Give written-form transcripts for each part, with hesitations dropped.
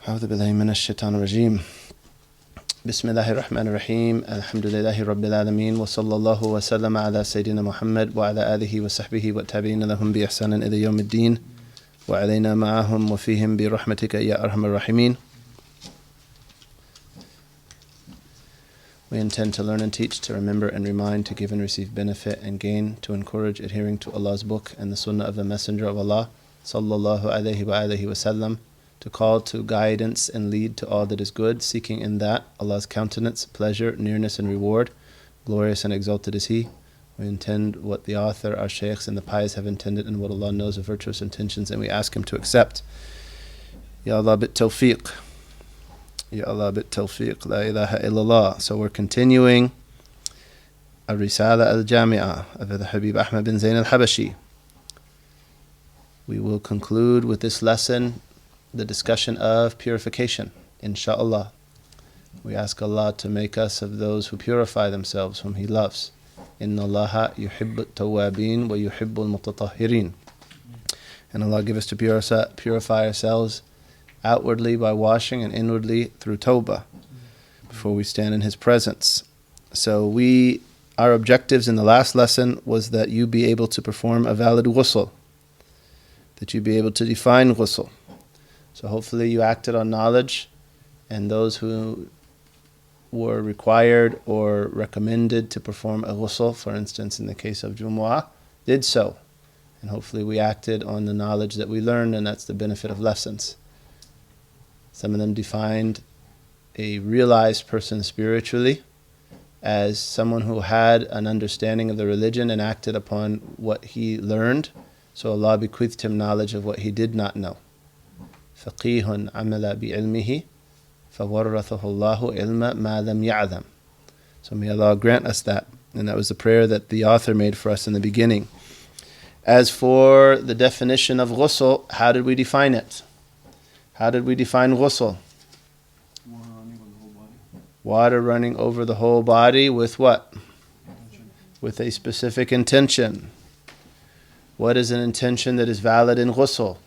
أعوذ بالله من الشيطان الرجيم. بسم الله الرحمن الرحيم. الحمد لله رب العالمين وصلى الله وسلم على سيدنا محمد وعلى آله وصحبه والتابعين لهم بإحسان إلى يوم الدين وعلينا معهم وفيهم برحمتك يا أرحم الراحمين. We intend to learn and teach, to remember and remind, to give and receive benefit and gain, to encourage adhering to Allah's book and the sunnah of the Messenger of Allah sallallahu alayhi wa alihi wasallam, to call to guidance and lead to all that is good, seeking in that Allah's countenance, pleasure, nearness and reward. Glorious and exalted is He. We intend what the author, our shaykhs and the pious have intended and what Allah knows of virtuous intentions, and we ask Him to accept. Ya Allah bit tawfiq. Ya Allah bit tawfiq. La ilaha illallah. So we're continuing Risala Jamia of the Habib Ahmad bin Zayn al-Habashi. We will conclude with this lesson the discussion of purification, insha'Allah. We ask Allah to make us of those who purify themselves, whom He loves. Inna Allaha yuhibbu tawabin wa yuhibbu al-mutatahhirin. And Allah give us to purify ourselves outwardly by washing and inwardly through tawbah before we stand in His presence. So our objectives in the last lesson was that you be able to perform a valid ghusl, that you be able to define ghusl. So hopefully you acted on knowledge, and those who were required or recommended to perform a ghusl, for instance in the case of Jumu'ah, did so. And hopefully we acted on the knowledge that we learned, and that's the benefit of lessons. Some of them defined a realized person spiritually as someone who had an understanding of the religion and acted upon what he learned. So Allah bequeathed him knowledge of what he did not know. فَقِيهٌ عَمَلَ بِعِلْمِهِ فَوَرَّثَهُ اللَّهُ عِلْمَ مَا لَمْ يَعْلَمْ. So may Allah grant us that. And that was the prayer that the author made for us in the beginning. As for the definition of ghusl, how did we define it? How did we define ghusl? Water running over the whole body with what? With a specific intention. What is an intention that is valid in ghusl?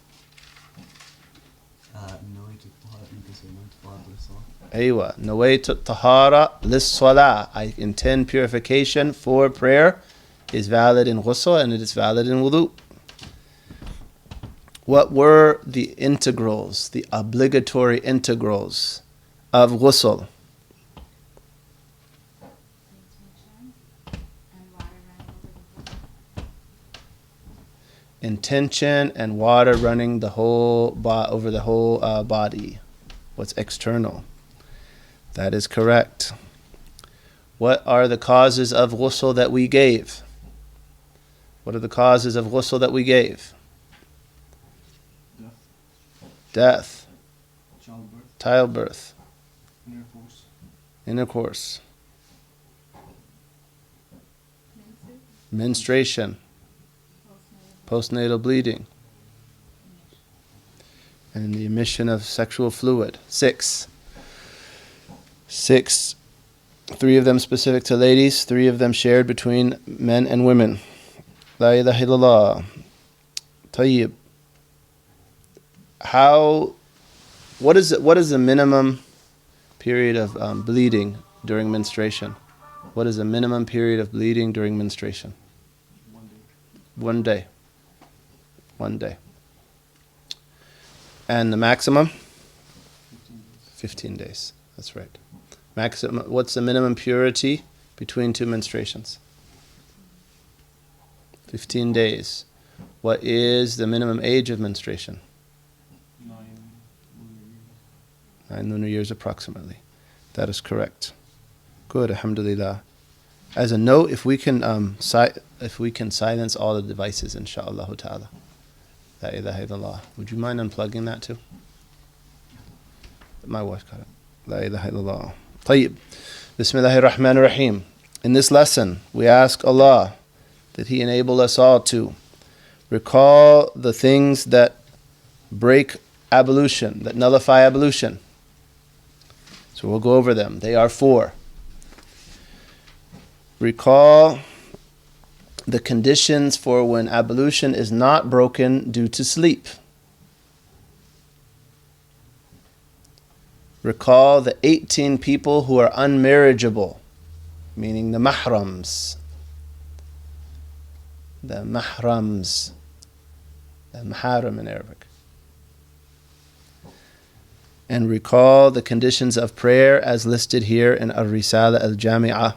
Aywa, nawaytu tahara lis-salah. I intend purification for prayer is valid in ghusl, and it is valid in wudu. What were the integrals, the obligatory integrals of ghusl? Intention and water running the whole over the whole body. What's external? That is correct. What are the causes of ghusl that we gave? What are the causes of ghusl that we gave? Death. Childbirth. Intercourse. Menstruation. Postnatal bleeding. And the emission of sexual fluid. 6. 3 of them specific to ladies, 3 of them shared between men and women. La ilaha illallah. Tayyib. What is the minimum period of bleeding during menstruation? What is the minimum period of bleeding during menstruation? 1 day. 1 day. And the maximum? 15 days. That's right. Maximum. What's the minimum purity between 2 menstruations? 15 days. What is the minimum age of menstruation? 9 lunar years approximately. That is correct. Good, alhamdulillah. As a note, if we can silence all the devices, insha'Allah ta'ala. La ilaha illallah. Would you mind unplugging that too? My wife got it. La ilaha illallah. Tayyib. Bismillahir Rahmanir Rahim. In this lesson, we ask Allah that He enable us all to recall the things that break ablution, that nullify ablution. So we'll go over them. They are 4. Recall the conditions for when ablution is not broken due to sleep. Recall the 18 people who are unmarriageable, meaning the mahrams. The mahrams. The maharam in Arabic. And recall the conditions of prayer as listed here in Risala Al-Jamia.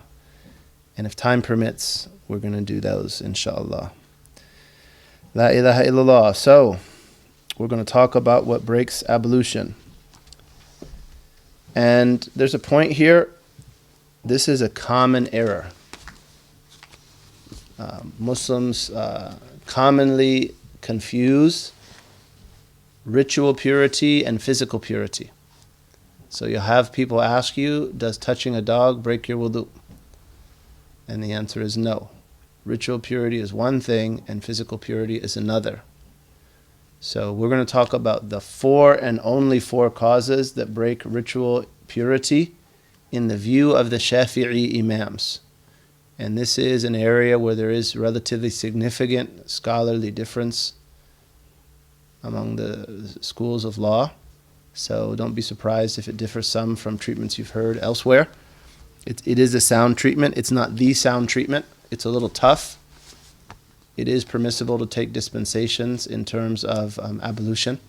And if time permits, we're going to do those, inshallah. La ilaha illallah. So, we're going to talk about what breaks ablution. And there's a point here. This is a common error. Muslims commonly confuse ritual purity and physical purity. So you'll have people ask you, does touching a dog break your wudu? And the answer is no. Ritual purity is one thing and physical purity is another. So we're going to talk about the 4 and only 4 causes that break ritual purity in the view of the Shafi'i Imams. And this is an area where there is relatively significant scholarly difference among the schools of law. So don't be surprised if it differs some from treatments you've heard elsewhere. It is a sound treatment. It's not the sound treatment. It's a little tough. It is permissible to take dispensations in terms of ablution.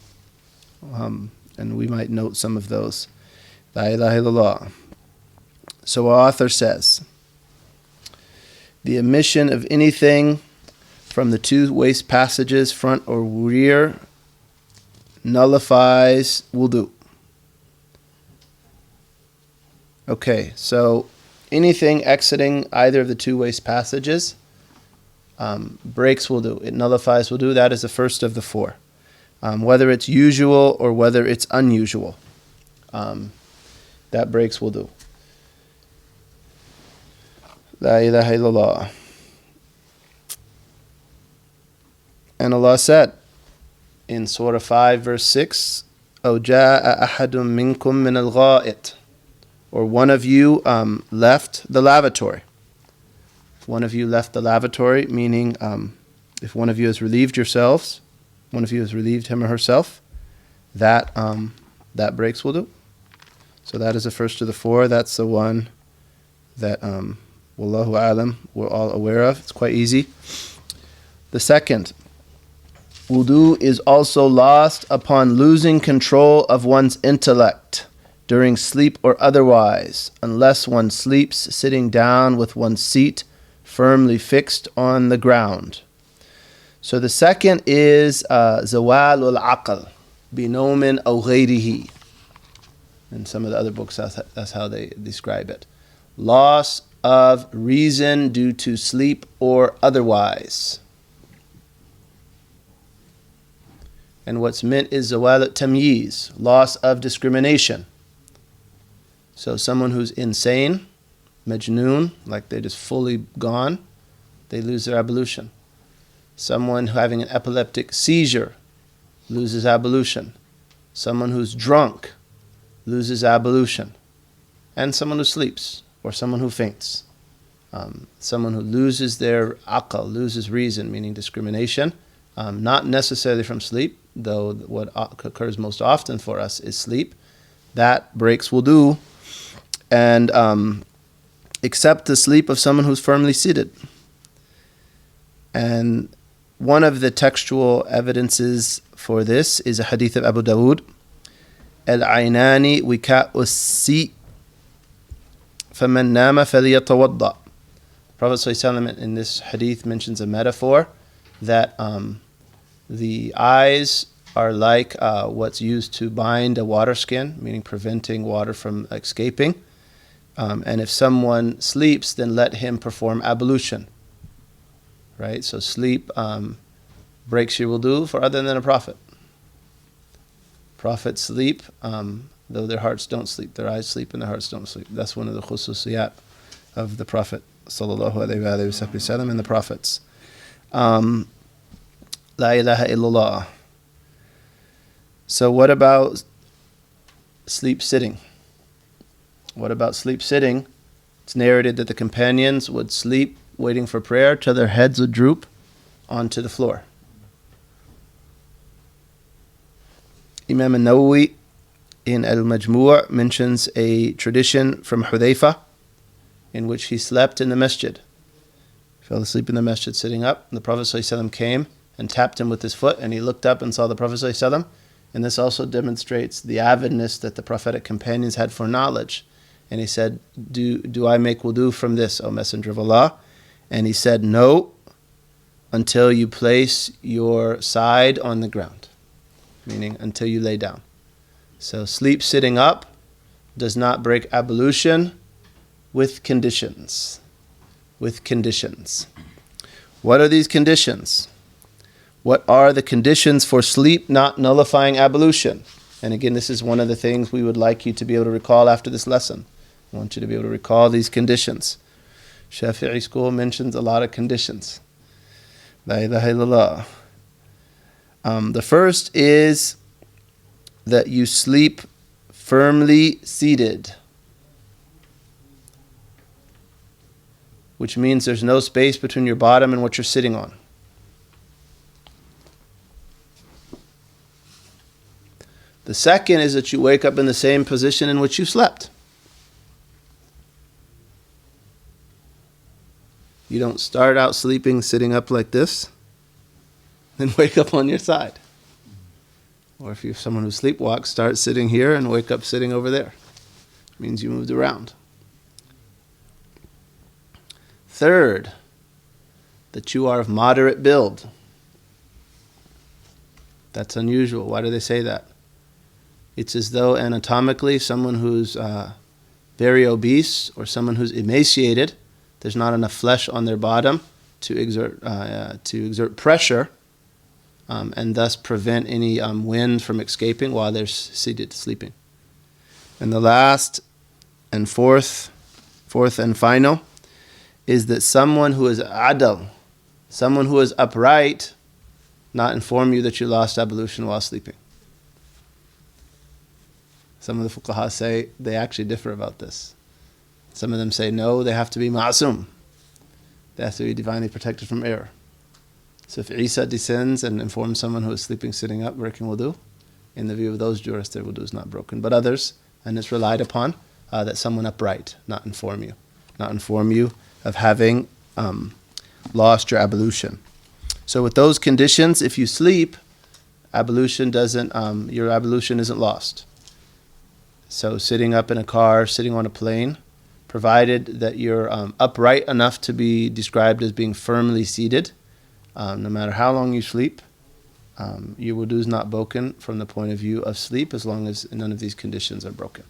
And we might note some of those. La ilaha illallah. So our author says, the omission of anything from the 2 waist passages, front or rear, nullifies wudu. Okay, so anything exiting either of the 2 waist passages breaks wudu. It nullifies wudu. That is the first of the 4. Whether it's usual or whether it's unusual, that breaks wudu. La ilaha illallah. And Allah said in Surah 5, verse 6, أَوْ جَاءَ أَحَدٌ مِّنكُم مِّنَ الْغَائِطِ, or one of you left the lavatory. If one of you left the lavatory, meaning if one of you has relieved yourselves, one of you has relieved him or herself, that breaks wudu. So that is the first of the 4. That's the one that Wallahu alam, we're all aware of. It's quite easy. The second, wudu is also lost upon losing control of one's intellect during sleep or otherwise, unless one sleeps sitting down with one's seat firmly fixed on the ground. So the second is zawalul aql, binomin aw ghayrihi. In some of the other books, that's how they describe it. Loss of reason due to sleep or otherwise. And what's meant is zawal at-tamyiz, loss of discrimination. So someone who's insane, majnoon, like they're just fully gone, they lose their ablution. Someone having an epileptic seizure loses ablution. Someone who's drunk loses ablution. And someone who sleeps, or someone who faints. Someone who loses their aql, loses reason, meaning discrimination, not necessarily from sleep, though what occurs most often for us is sleep. That breaks wudu, and except the sleep of someone who's firmly seated. And one of the textual evidences for this is a hadith of Abu Dawood. Al-aynani wika'u si فَمَنْ نَامَ فَلْيَتَوَضَّأ. Prophet ﷺ in this hadith mentions a metaphor that the eyes are like what's used to bind a water skin, meaning preventing water from escaping. And if someone sleeps, then let him perform ablution. Right? So sleep breaks your wudu for other than a prophet. Prophets sleep, though their hearts don't sleep. Their eyes sleep and their hearts don't sleep. That's one of the khususiyat of the Prophet sallallahu alayhi wa sallam and the prophets. La ilaha illallah. So what about sleep sitting? What about sleep sitting? It's narrated that the companions would sleep waiting for prayer till their heads would droop onto the floor. Imam an-Nawawi in Al-Majmu' mentions a tradition from Hudayfa in which he slept in the masjid. He fell asleep in the masjid sitting up. And the Prophet ﷺ came and tapped him with his foot, and he looked up and saw the Prophet ﷺ. And this also demonstrates the avidness that the prophetic companions had for knowledge. And he said, do I make wudu from this, O Messenger of Allah? And he said, no, until you place your side on the ground, meaning until you lay down. So sleep sitting up does not break ablution with conditions. With conditions. What are these conditions? What are the conditions for sleep not nullifying ablution? And again, this is one of the things we would like you to be able to recall after this lesson. I want you to be able to recall these conditions. Shafi'i school mentions a lot of conditions. La ilaha illallah. The first is that you sleep firmly seated, which means there's no space between your bottom and what you're sitting on. The second is that you wake up in the same position in which you slept. You don't start out sleeping sitting up like this, then wake up on your side. Or if you're someone who sleepwalks, start sitting here and wake up sitting over there. It means you moved around. Third, that you are of moderate build. That's unusual. Why do they say that? It's as though anatomically someone who's very obese or someone who's emaciated, there's not enough flesh on their bottom to exert pressure and thus prevent any wind from escaping while they're seated sleeping. And the last and fourth and final is that someone who is adal, someone who is upright, not inform you that you lost ablution while sleeping. Some of the fuqaha say they actually differ about this. Some of them say no, they have to be ma'asum. They have to be divinely protected from error. So if Isa descends and informs someone who is sleeping sitting up, breaking wudu, in the view of those jurists, their wudu is not broken. But others, and it's relied upon, that someone upright not inform you of having lost your ablution. So with those conditions, if you sleep, your ablution isn't lost. So sitting up in a car, sitting on a plane, provided that you're upright enough to be described as being firmly seated, no matter how long you sleep, your wudu is not broken from the point of view of sleep as long as none of these conditions are broken.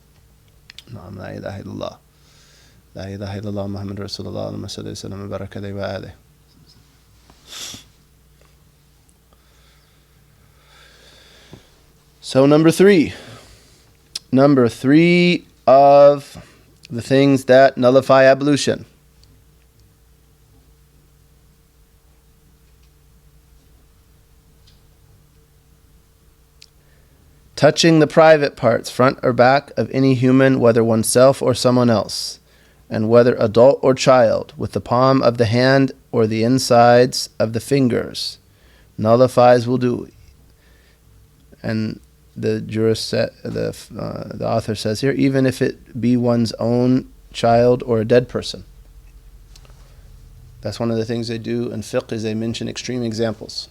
Naam, la ilaha illallah. La ilaha illallah Muhammad Rasulullah Allahumma salli wa sallam wa baraka alayhi wa alihi. So number three of the things that nullify ablution. Touching the private parts, front or back, of any human, whether oneself or someone else, and whether adult or child, with the palm of the hand or the insides of the fingers, nullifies wudu. And the author says here, even if it be one's own child or a dead person. That's one of the things they do in fiqh, is they mention extreme examples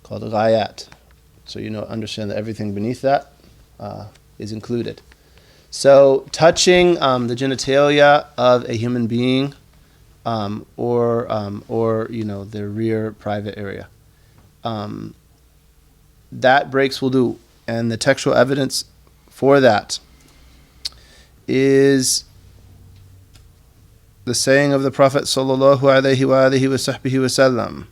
called ghayat. So understand that everything beneath that is included. So touching the genitalia of a human being or their rear private area, that breaks wudu. And the textual evidence for that is the saying of the Prophet sallallahu alaihi wa alihi wa sahbihi wa sallam.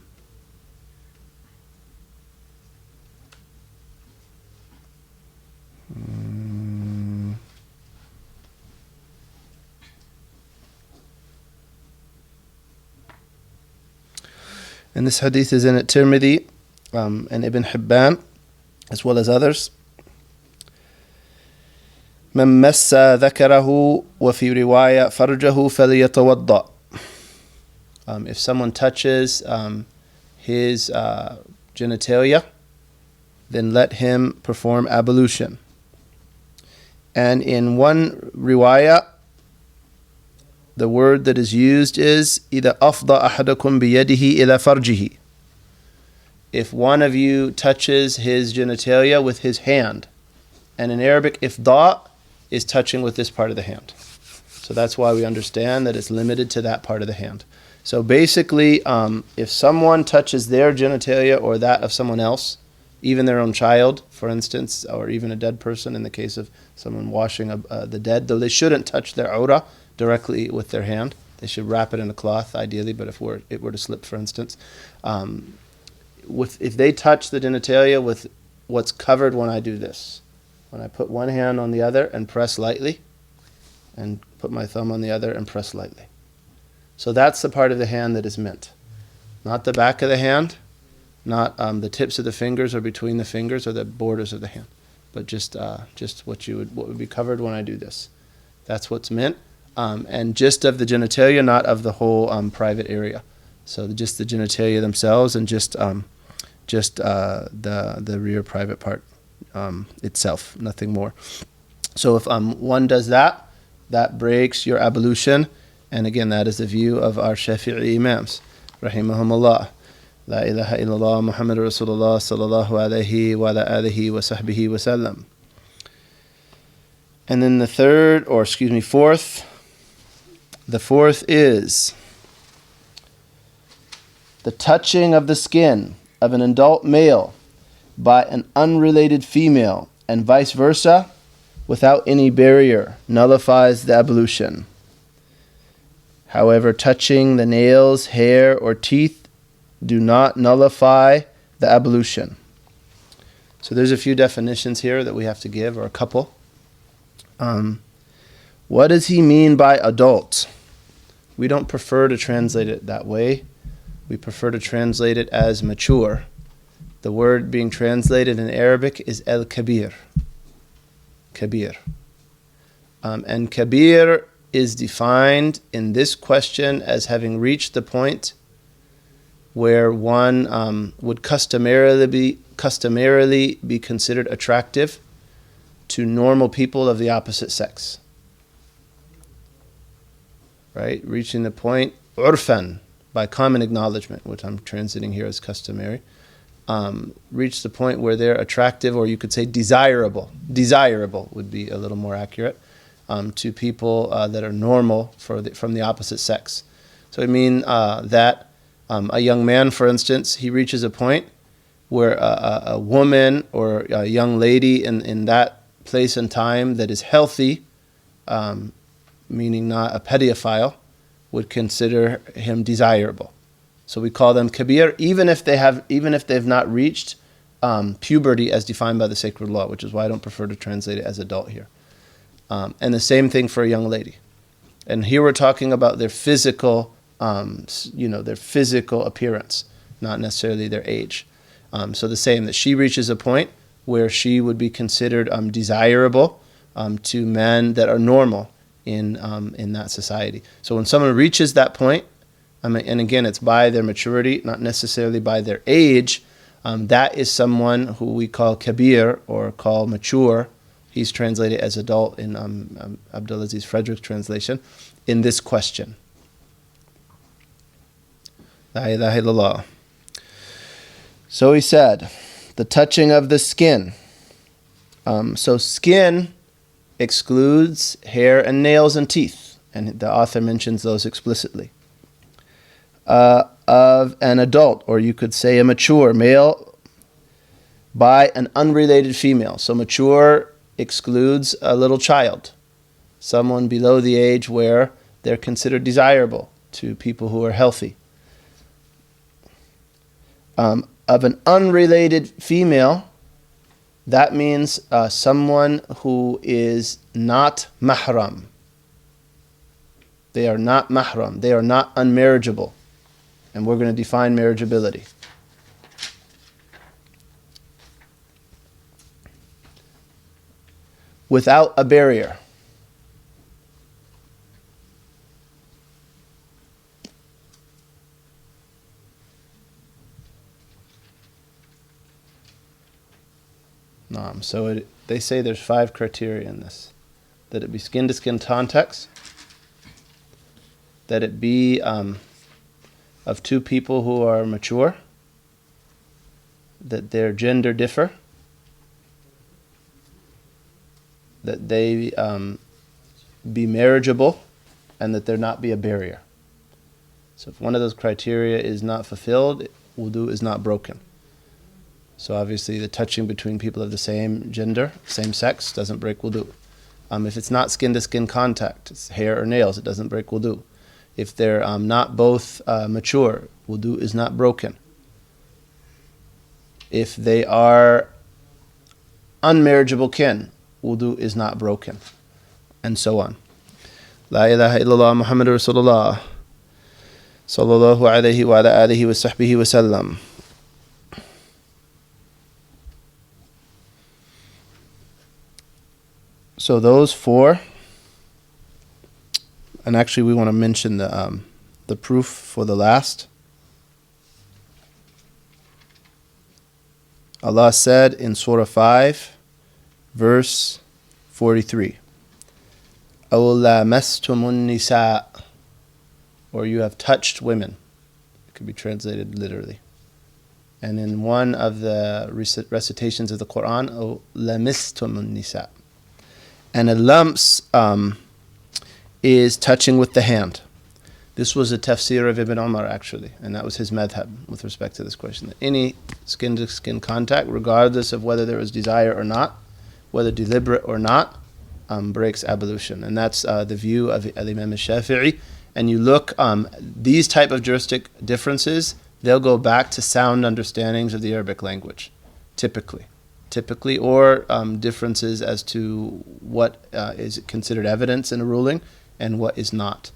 And this hadith is in At-Tirmidhi and Ibn Hibban, as well as others. من مس ذكره وفي رواية فرجه فليتوضأ. If someone touches his genitalia, then let him perform ablution. And in one riwayah, the word that is used is إِذَا أَفْضَى أَحَدَكُمْ بِيَدِهِ إِلَى فَرْجِهِ. If one of you touches his genitalia with his hand. And in Arabic, ifda is touching with this part of the hand. So that's why we understand that it's limited to that part of the hand. So basically, if someone touches their genitalia or that of someone else, even their own child, for instance, or even a dead person in the case of someone washing the dead, though they shouldn't touch their aura directly with their hand. They should wrap it in a cloth, ideally, but if it were to slip, for instance. If they touch the genitalia with what's covered when I do this, when I put one hand on the other and press lightly, and put my thumb on the other and press lightly. So that's the part of the hand that is meant. Not the back of the hand, not the tips of the fingers or between the fingers or the borders of the hand, but just what would be covered when I do this. That's what's meant, and just of the genitalia, not of the whole private area. So just the genitalia themselves, and just the rear private part itself, nothing more. So if one does that, that breaks your ablution, and again, that is the view of our Shafi'i Imams, rahimahumullah. La ilaha illallah Muhammadur Rasulullah sallallahu alayhi wa ala alihi wa sahbihi wa sallam. And then the fourth is the touching of the skin of an adult male by an unrelated female and vice versa without any barrier nullifies the ablution. However, touching the nails, hair, or teeth do not nullify the ablution. So there's a few definitions here that we have to give, or a couple. What does he mean by adult? We don't prefer to translate it that way. We prefer to translate it as mature. The word being translated in Arabic is al-kabir. Kabir. And kabir is defined in this question as having reached the point where one would customarily be considered attractive to normal people of the opposite sex. Right? Reaching the point, urfan, by common acknowledgement, which I'm translating here as customary, reach the point where they're attractive, or you could say desirable. Desirable would be a little more accurate, to people that are normal from the opposite sex. So I mean that a young man, for instance, he reaches a point where a woman or a young lady in that place and time that is healthy, meaning not a pedophile, would consider him desirable. So we call them kabir, even if they've not reached puberty as defined by the sacred law, which is why I don't prefer to translate it as adult here. And the same thing for a young lady. And here we're talking about their physical, their physical appearance, not necessarily their age. So the same, that she reaches a point where she would be considered desirable to men that are normal in that society. So when someone reaches that point, and again, it's by their maturity, not necessarily by their age, that is someone who we call kabir, or call mature. He's translated as adult in Abdulaziz Frederick's translation, in this question. La ilaha illallah. So he said, the touching of the skin. So skin excludes hair and nails and teeth, and the author mentions those explicitly. Of an adult, or you could say a mature male, by an unrelated female. So mature excludes a little child, someone below the age where they're considered desirable to people who are healthy. Of an unrelated female, that means someone who is not mahram. They are not mahram. They are not unmarriageable. And we're going to define marriageability. Without a barrier. So they say there's 5 criteria in this. that it be skin-to-skin contact, that it be of two people who are mature, that their gender differ, that they be marriageable, and that there not be a barrier. So if one of those criteria is not fulfilled, wudu is not broken. So obviously the touching between people of the same gender, same sex, doesn't break wudu. If it's not skin-to-skin contact, it's hair or nails, it doesn't break wudu. If they're not both mature, wudu is not broken. If they are unmarriageable kin, wudu is not broken. And so on. La ilaha illallah Muhammadur Rasulullah sallallahu alayhi wa ala alihi wa sahbihi wa sallam. So those four, and actually we want to mention the proof for the last. Allah said in Surah 5, verse 43, أَوْ لَامَسْتُمُ النِّسَاءَ, or you have touched women. It could be translated literally. And in one of the recitations of the Quran, أَوْ لَمِسْتُمُ النِّسَاءَ. And a lams is touching with the hand. This was a tafsir of Ibn Umar actually, and that was his madhab with respect to this question. That any skin-to-skin contact, regardless of whether there is desire or not, whether deliberate or not, breaks ablution. And that's the view of Imam al-Shafi'i. And you look, these type of juristic differences, they'll go back to sound understandings of the Arabic language, typically, or differences as to what is considered evidence in a ruling and what is not.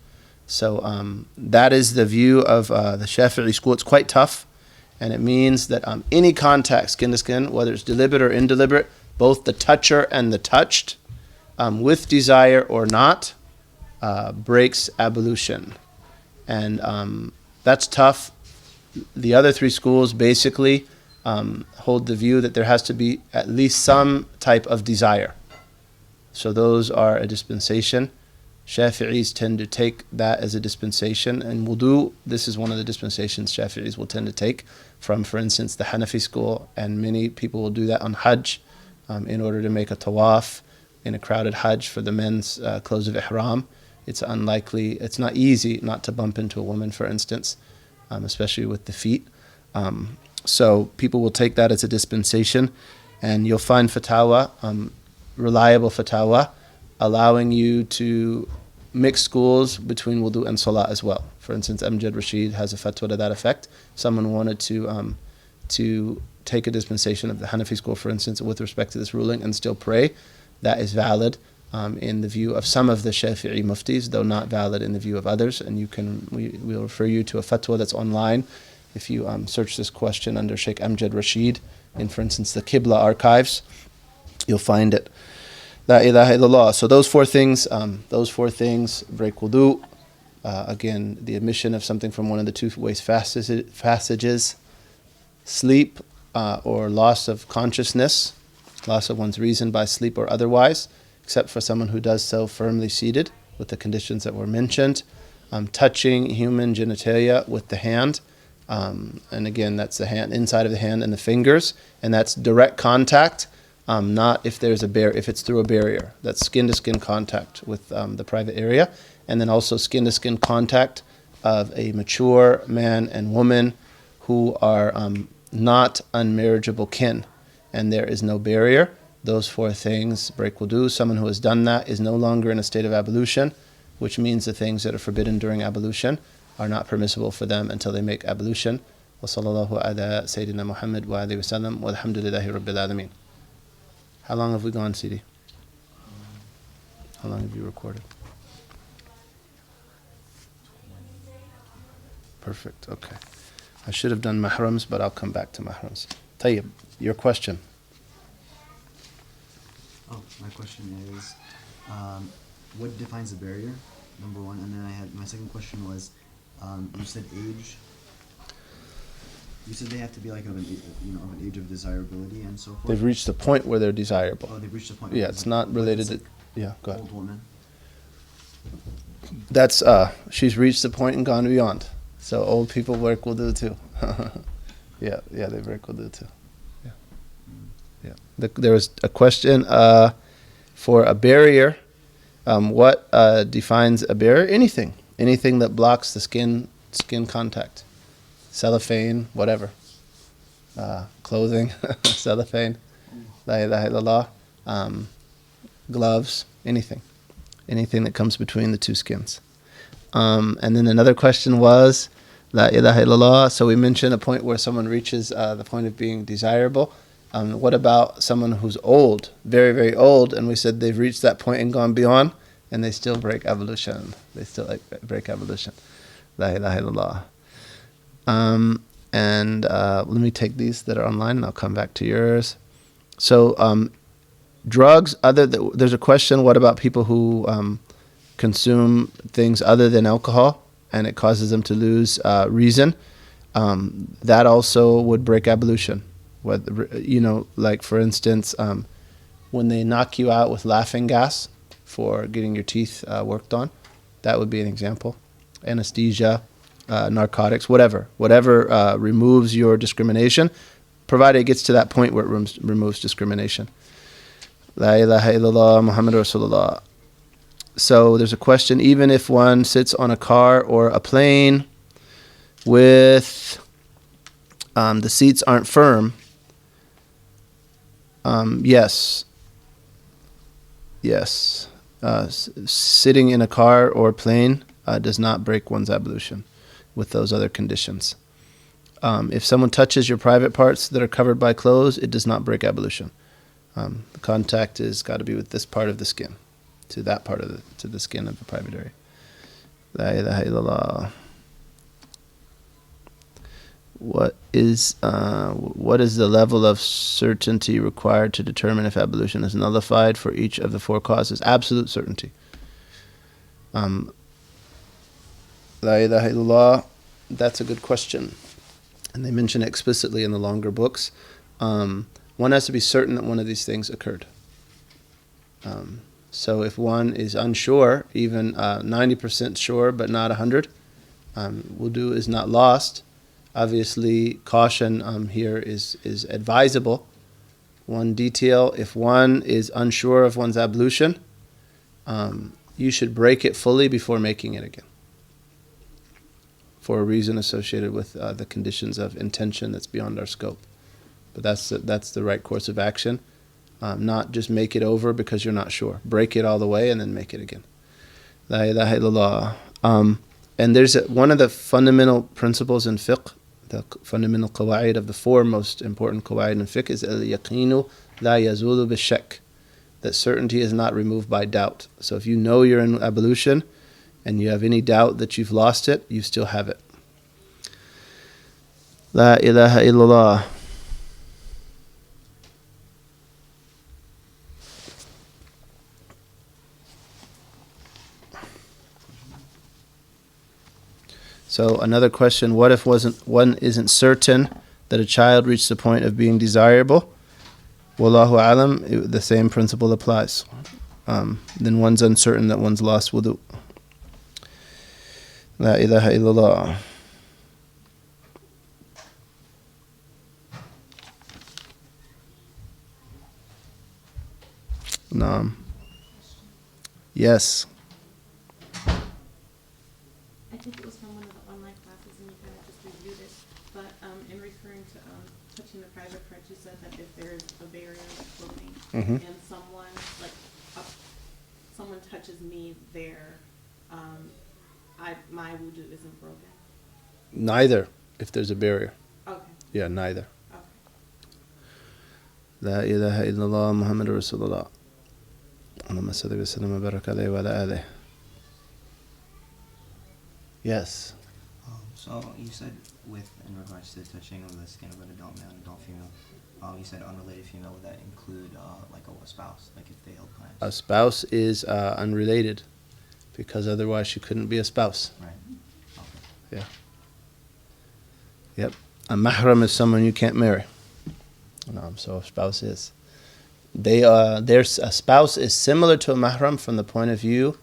So that is the view of the Shafi'i school. It's quite tough, and it means that any contact, skin to skin, whether it's deliberate or indeliberate, both the toucher and the touched, with desire or not, breaks ablution. And that's tough. The other three schools basically hold the view that there has to be at least some type of desire. So those are a dispensation. Shafi'is tend to take that as a dispensation, and wudu, this is one of the dispensations Shafi'is will tend to take from, for instance, the Hanafi school, and many people will do that on Hajj in order to make a tawaf in a crowded Hajj for the men's clothes of ihram. It's not easy not to bump into a woman, for instance, especially with the feet. So people will take that as a dispensation, and you'll find fatawa, reliable fatawa, allowing you to mix schools between wudu and salah as well. For instance, Amjad Rashid has a fatwa to that effect. Someone wanted to take a dispensation of the Hanafi school, for instance, with respect to this ruling and still pray. That is valid in the view of some of the Shafi'i muftis, though not valid in the view of others. And we'll refer you to a fatwa that's online. If you search this question under Sheikh Amjad Rashid in, for instance, the Qibla archives, you'll find it. La ilaha illallah. So those four things break wudu. Again, the admission of something from one of the two ways passages, sleep or loss of consciousness, loss of one's reason by sleep or otherwise, except for someone who does so firmly seated with the conditions that were mentioned, touching human genitalia with the hand, and again, that's the hand, inside of the hand and the fingers, and that's direct contact. Not if there's if it's through a barrier. That's skin-to-skin contact with the private area, and then also skin-to-skin contact of a mature man and woman who are not unmarriageable kin, and there is no barrier. Those four things break wudu. Someone who has done that is no longer in a state of ablution, which means the things that are forbidden during ablution are not permissible for them until they make ablution. Wa sallallahu ala Sayyidina Muhammad wa alihi wa sallam wa alhamdulillahi rabbil alameen. How long have we gone, Sidi? How long have you recorded? Perfect, okay. I should have done mahrams, but I'll come back to mahrams. Tayyib, your question. Oh, my question is, what defines a barrier? Number one, and then my second question was, you said age. You said they have to be like of an age of desirability and so forth. They've reached the point where they're desirable. Oh, they've reached the point. Yeah, it's not related to. Yeah, go ahead. Old woman. That's she's reached the point and gone beyond. So old people break wudu too. Yeah, they break wudu too. Yeah, yeah. There was a question for a barrier. What defines a barrier? Anything that blocks the skin contact. Cellophane, whatever. Clothing, cellophane. La ilaha illallah. Gloves, anything that comes between the two skins. And then another question was, La ilaha illallah. So we mentioned a point where someone reaches the point of being desirable. What about someone who's old, very, very old, and we said they've reached that point and gone beyond, and they still break ablution. Break ablution. La ilaha illallah. And let me take these that are online, and I'll come back to yours. So drugs, there's a question, what about people who consume things other than alcohol and it causes them to lose reason? That also would break ablution. Like for instance, when they knock you out with laughing gas for getting your teeth worked on, that would be an example. Anesthesia, narcotics, whatever removes your discrimination, provided it gets to that point where it removes discrimination. La ilaha illallah Muhammad Rasulullah. So there's a question, even if one sits on a car or a plane with the seats aren't firm, yes. Sitting in a car or plane does not break one's ablution with those other conditions. If someone touches your private parts that are covered by clothes, it does not break ablution. The contact has got to be with this part of the skin, to that part of to the skin of the private area. La ilaha illallah. What is the level of certainty required to determine if ablution is nullified for each of the four causes? Absolute certainty. La ilaha illallah. That's a good question, and they mention it explicitly in the longer books. One has to be certain that one of these things occurred. So if one is unsure, even 90% sure but not 100, wudu is not lost. Obviously, caution here is advisable. One detail, if one is unsure of one's ablution, you should break it fully before making it again, for a reason associated with the conditions of intention that's beyond our scope. But that's the right course of action. Not just make it over because you're not sure. Break it all the way and then make it again. La ilaha illallah. And there's one of the fundamental principles in fiqh, the fundamental qawa'id of the four most important qawa'id in fiqh is al-yaqinu la yazulu bishak, that certainty is not removed by doubt. So if you know you're in ablution and you have any doubt that you've lost it, you still have it. La ilaha illallah. So another question, what if one isn't certain that a child reached the point of being desirable? Wallahu alam, the same principle applies. Then one's uncertain that one's lost wudu. La ilaha illallah. Naam. Yes. I think it was from one of the online classes and you kind of just reviewed it, but in referring to touching the private parts, you said that if there's a barrier like clothing and someone someone touches me there, my wudu isn't broken. Neither, if there's a barrier. Okay. Yeah, neither. Okay. La ilaha illallah Muhammad Rasulullah. Allahumma salli wa sallim wa barak alayhi wa ala alihi. Yes. So you said in regards to touching of the skin of an adult male and adult female, you said unrelated female, would that include like a spouse, like if they held plans? A spouse is unrelated, because otherwise she couldn't be a spouse. Right. Okay. Yeah. Yep. A mahram is someone you can't marry. So a spouse is. their spouse is similar to a mahram from the point of view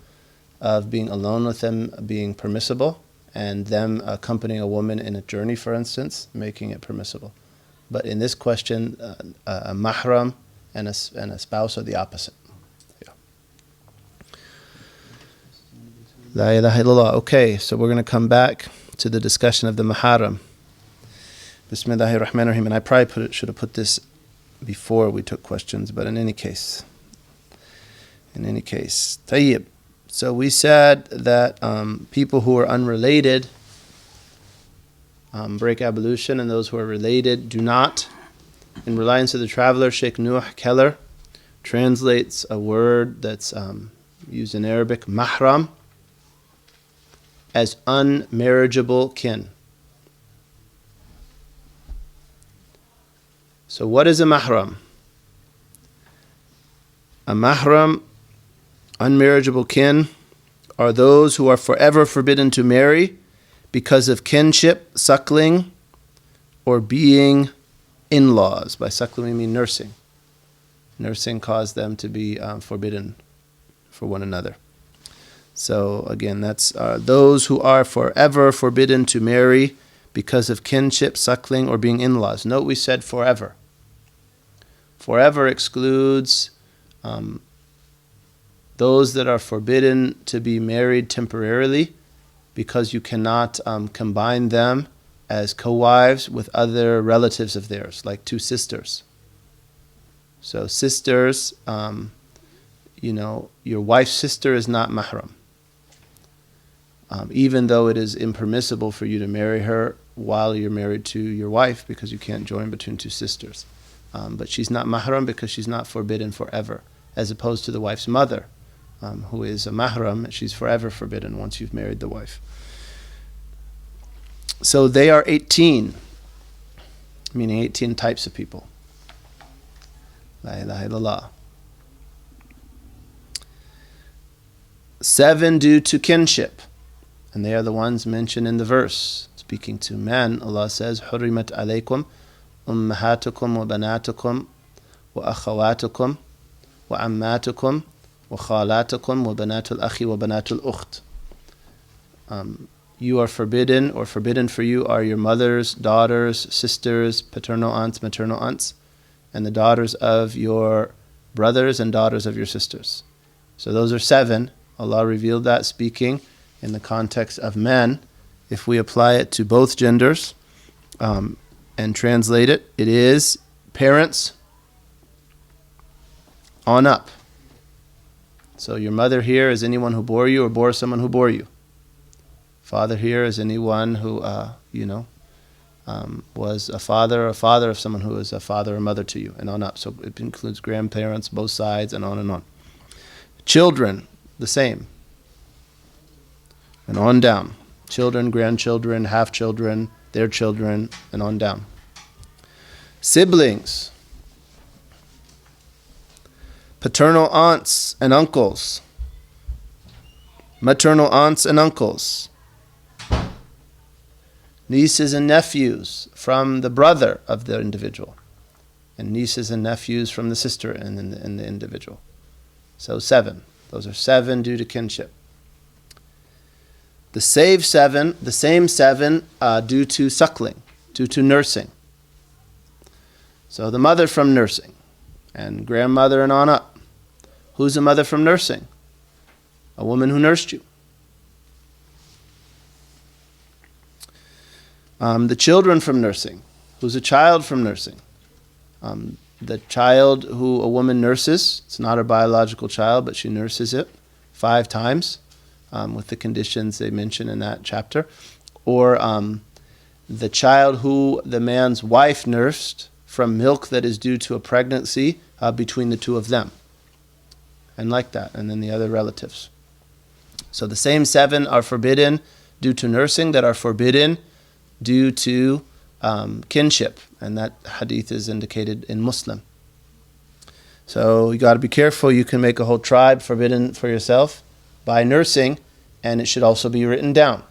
of being alone with them being permissible, and them accompanying a woman in a journey, for instance, making it permissible. But in this question, a mahram and a spouse are the opposite. Yeah. La ilaha illallah. Okay, so we're going to come back to the discussion of the maharam. Bismillahir Rahmanir Rahim. And I probably should have put this before we took questions, but in any case. Tayyib. So we said that people who are unrelated break ablution, and those who are related do not. In Reliance of the Traveler, Sheikh Nuh Keller translates a word that's used in Arabic, mahram, as unmarriageable kin. So what is a mahram? A mahram, unmarriageable kin, are those who are forever forbidden to marry because of kinship, suckling, or being in-laws. By suckling we mean nursing. Nursing caused them to be forbidden for one another. So again, that's those who are forever forbidden to marry because of kinship, suckling, or being in-laws. Note we said forever. Forever excludes those that are forbidden to be married temporarily, because you cannot combine them as co-wives with other relatives of theirs, like two sisters. So sisters, your wife's sister is not mahram. Even though it is impermissible for you to marry her while you're married to your wife, because you can't join between two sisters. But she's not mahram because she's not forbidden forever, as opposed to the wife's mother, who is a mahram. She's forever forbidden once you've married the wife. So they are 18, meaning 18 types of people. La ilaha illallah. 7 due to kinship, and they are the ones mentioned in the verse. Speaking to men, Allah says, حُرِّمَتْ عَلَيْكُمْ أُمَّهَاتُكُمْ وَبَنَاتُكُمْ وَأَخَوَاتُكُمْ وَعَمَّاتُكُمْ وَخَالَاتُكُمْ وَبَنَاتُ الْأَخِ وَبَنَاتُ الْأُخْتِ. You are forbidden, or forbidden for you are your mothers, daughters, sisters, paternal aunts, maternal aunts, and the daughters of your brothers and daughters of your sisters. So those are 7. Allah revealed that, speaking in the context of men. If we apply it to both genders and translate it, it is parents on up. So your mother here is anyone who bore you or bore someone who bore you. Father here is anyone who, was a father of someone who is a father or mother to you, and on up. So it includes grandparents, both sides, and on and on. Children, the same. And on down. Children, grandchildren, half-children, their children, and on down. Siblings. Paternal aunts and uncles. Maternal aunts and uncles. Nieces and nephews from the brother of the individual, and nieces and nephews from the sister in the individual. So 7. Those are 7 due to kinship. The same 7 due to suckling, due to nursing. So the mother from nursing, and grandmother and on up. Who's a mother from nursing? A woman who nursed you. The children from nursing. Who's a child from nursing? The child who a woman nurses. It's not her biological child, but she nurses it 5 times with the conditions they mention in that chapter. Or the child who the man's wife nursed from milk that is due to a pregnancy between the two of them. And like that. And then the other relatives. So the same 7 are forbidden due to nursing, that are forbidden due to kinship, and that hadith is indicated in Muslim. So you got to be careful. You can make a whole tribe forbidden for yourself by nursing, and it should also be written down.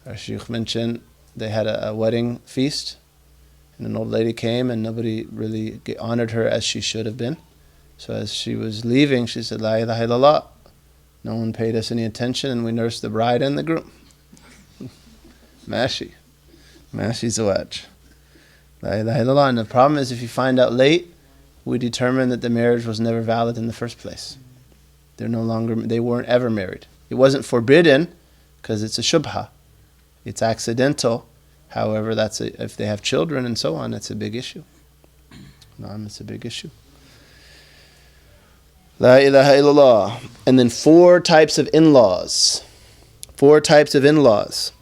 Our Shaykh mentioned they had a wedding feast, And an old lady came and nobody really honored her as she should have been. So as she was leaving, she said, La ilaha illallah. No one paid us any attention and we nursed the bride and the groom. Mashi. Mashi zawaj. La ilaha illallah. And the problem is if you find out late, we determine that the marriage was never valid in the first place. They weren't ever married. It wasn't forbidden because it's a shubha. It's accidental. However, if they have children and so on, it's a big issue. It's a big issue. La ilaha illallah. And then 4 types of in-laws. 4 types of in-laws.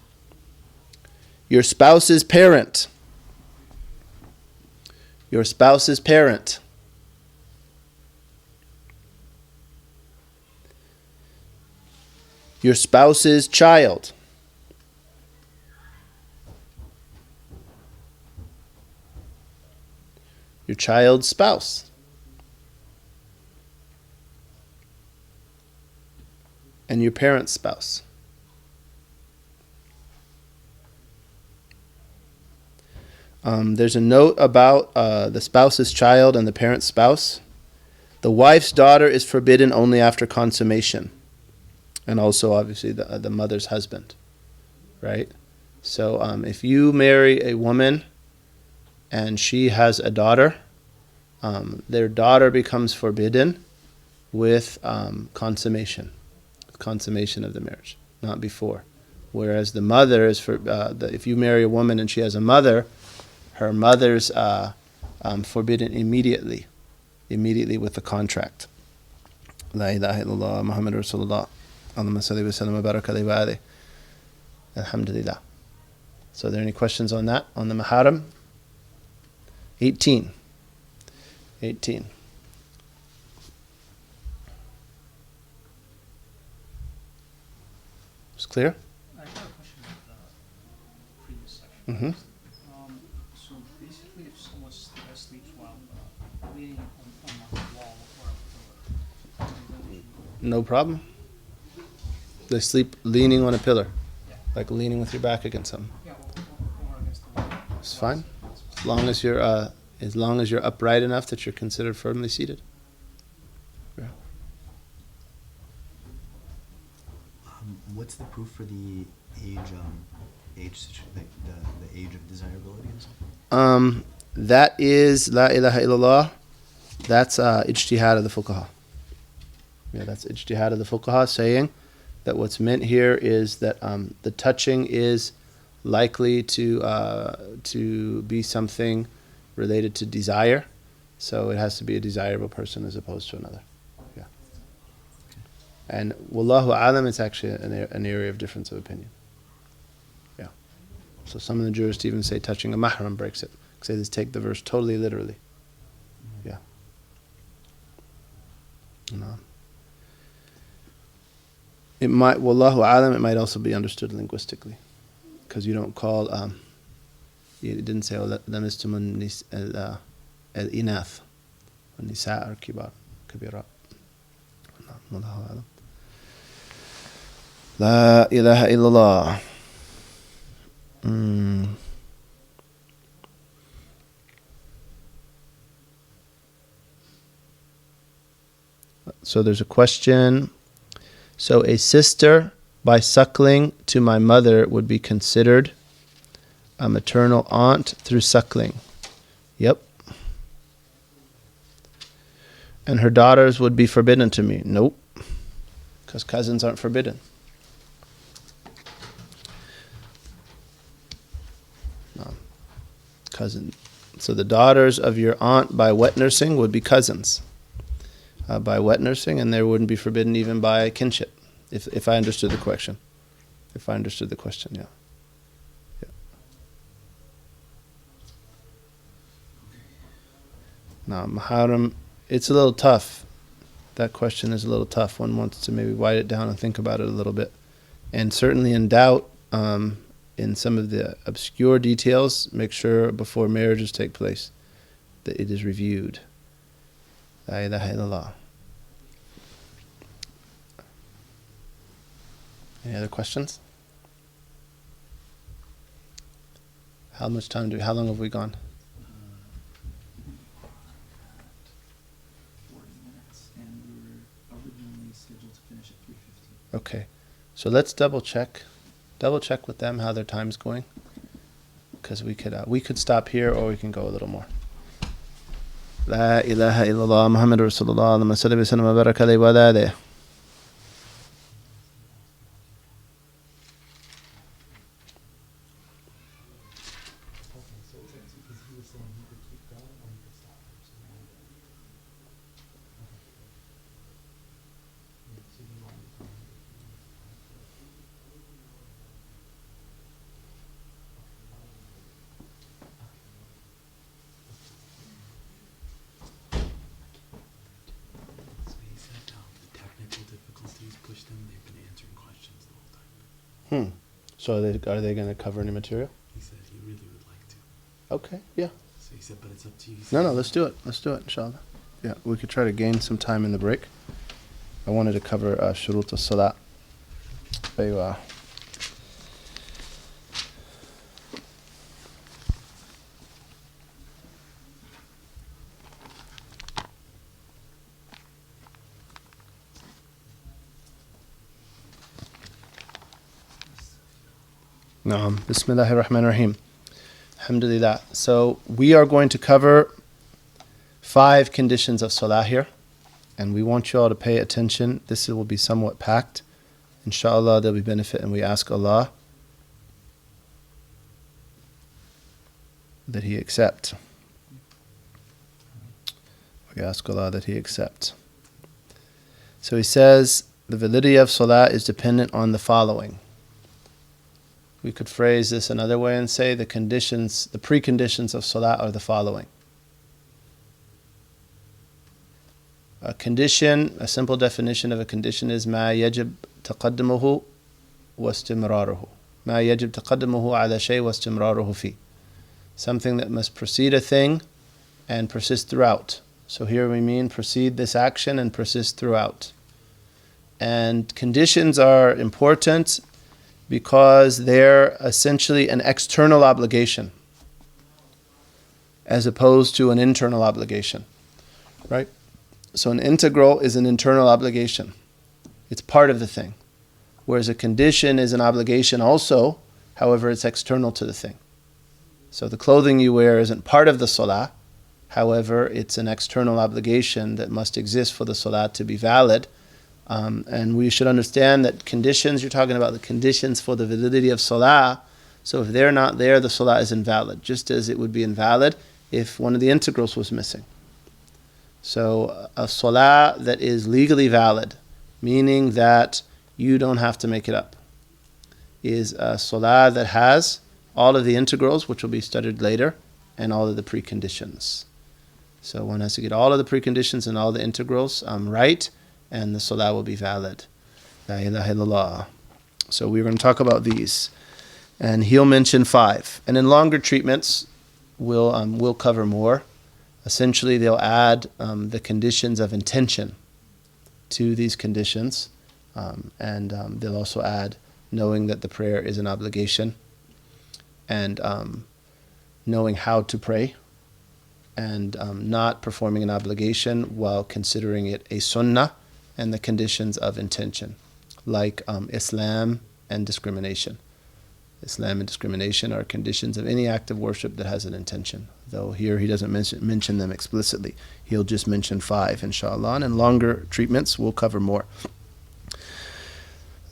Your spouse's parent. Your spouse's parent. Your spouse's child. Your child's spouse. And your parent's spouse. There's a note about the spouse's child and the parent's spouse. The wife's daughter is forbidden only after consummation. And also, obviously, the mother's husband. Right? So if you marry a woman and she has a daughter, their daughter becomes forbidden with consummation. Consummation of the marriage, not before. Whereas the mother is if you marry a woman and she has a mother, her mother's forbidden immediately with the contract. La ilaha illallah Muhammad Rasulullah. Allahumma salli wa sallam wa baraka alayhi wa alihi. Alhamdulillah. So are there any questions on that? On the maharam? 18. It's clear? I have a question with the previous section. Mm-hmm. So basically, if someone sleeps while leaning on a wall or a pillar, No problem. They sleep leaning on a pillar, yeah, like leaning with your back against something. yeah, or against the wall. It's fine, as long as you're upright enough that you're considered firmly seated. Yeah. What's the proof for the the age of desirability and stuff? That is la ilaha illallah. That's ijtihad of the fuqaha. Yeah, that's ijtihad of the fuqaha saying that what's meant here is that the touching is likely to be something related to desire, so it has to be a desirable person as opposed to another. Yeah. And wallahu alam, it's actually an area of difference of opinion. Yeah. So some of the jurists even say touching a mahram breaks it. Say this, take the verse totally literally. Yeah. No. It might, wallahu alam, it might also be understood linguistically, because you don't call. It didn't say lamistumun al-inath, nisa or kibar, kabira. Wallahu alam. La ilaha illallah. So there's a question. So a sister by suckling to my mother would be considered a maternal aunt through suckling. Yep. And her daughters would be forbidden to me. Nope. Because cousins aren't forbidden. No. Cousin. So the daughters of your aunt by wet nursing would be cousins. By wet nursing, and they wouldn't be forbidden even by kinship, if I understood the question. If I understood the question, yeah. Now, Muharram, it's a little tough. That question is a little tough. One wants to maybe write it down and think about it a little bit. And certainly in doubt, in some of the obscure details, make sure before marriages take place that it is reviewed. La ilaha illallah. Any other questions? How long have we gone? So let's double check with them how their time's going, because we could stop here or we can go a little more. La ilaha illallah Muhammad Rasulullah Allahumma salli wa sallim wa baraka alayhi wa ala alihi. So are they going to cover any material? He said he really would like to. Okay, yeah. So he said, but it's up to you. No, let's do it, inshallah. Yeah, we could try to gain some time in the break. I wanted to cover shurut al-salat. Aywa. Naam. Bismillahir Rahmanir Rahim. Alhamdulillah. So we are going to cover 5 conditions of salah here, and we want you all to pay attention. This will be somewhat packed. Inshallah, there'll be benefit, and we ask Allah that He accept. We ask Allah that He accept. So he says the validity of salah is dependent on the following. We could phrase this another way and say the preconditions of salah are the following. A condition, a simple definition of a condition is ما يجب تقدمه واستمراره. ما يجب تقدمه على شيء واستمراره فيه. Something that must precede a thing and persist throughout. So here we mean precede this action and persist throughout. And conditions are important because they're essentially an external obligation as opposed to an internal obligation, right? So an integral is an internal obligation. It's part of the thing. Whereas a condition is an obligation also, however, it's external to the thing. So the clothing you wear isn't part of the salah, however, it's an external obligation that must exist for the salah to be valid. And we should understand that conditions, you're talking about the conditions for the validity of salah. So if they're not there, the salah is invalid, just as it would be invalid if one of the integrals was missing. So a salah that is legally valid, meaning that you don't have to make it up, is a salah that has all of the integrals, which will be studied later, and all of the preconditions. So one has to get all of the preconditions and all the integrals right, and the salah will be valid. La ilaha illallah. So we're going to talk about these. And he'll mention 5. And in longer treatments, we'll cover more. Essentially, they'll add the conditions of intention to these conditions. And they'll also add knowing that the prayer is an obligation, and knowing how to pray, and not performing an obligation while considering it a sunnah, and the conditions of intention, like Islam and discrimination. Islam and discrimination are conditions of any act of worship that has an intention, though here he doesn't mention them explicitly. He'll just mention 5, inshallah, and in longer treatments we'll cover more.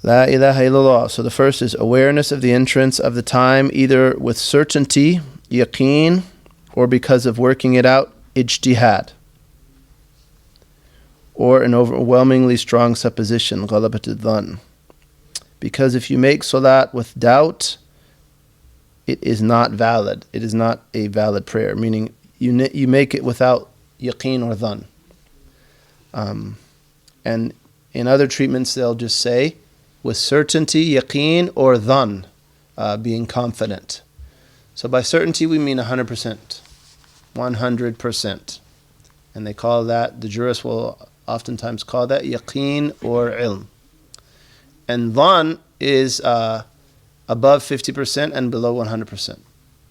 La ilaha illallah. So the first is awareness of the entrance of the time, either with certainty, yaqeen, or because of working it out, ijtihad, or an overwhelmingly strong supposition, ghalabat al-dhann. Because if you make salat with doubt, it is not valid. It is not a valid prayer, meaning you make it without yaqeen or dhann. And in other treatments, they'll just say, with certainty, yaqeen, or dhann, being confident. So by certainty, we mean 100%. 100%. And they call that, the jurists will oftentimes call that yaqeen or ilm. And dhann is above 50% and below 100%.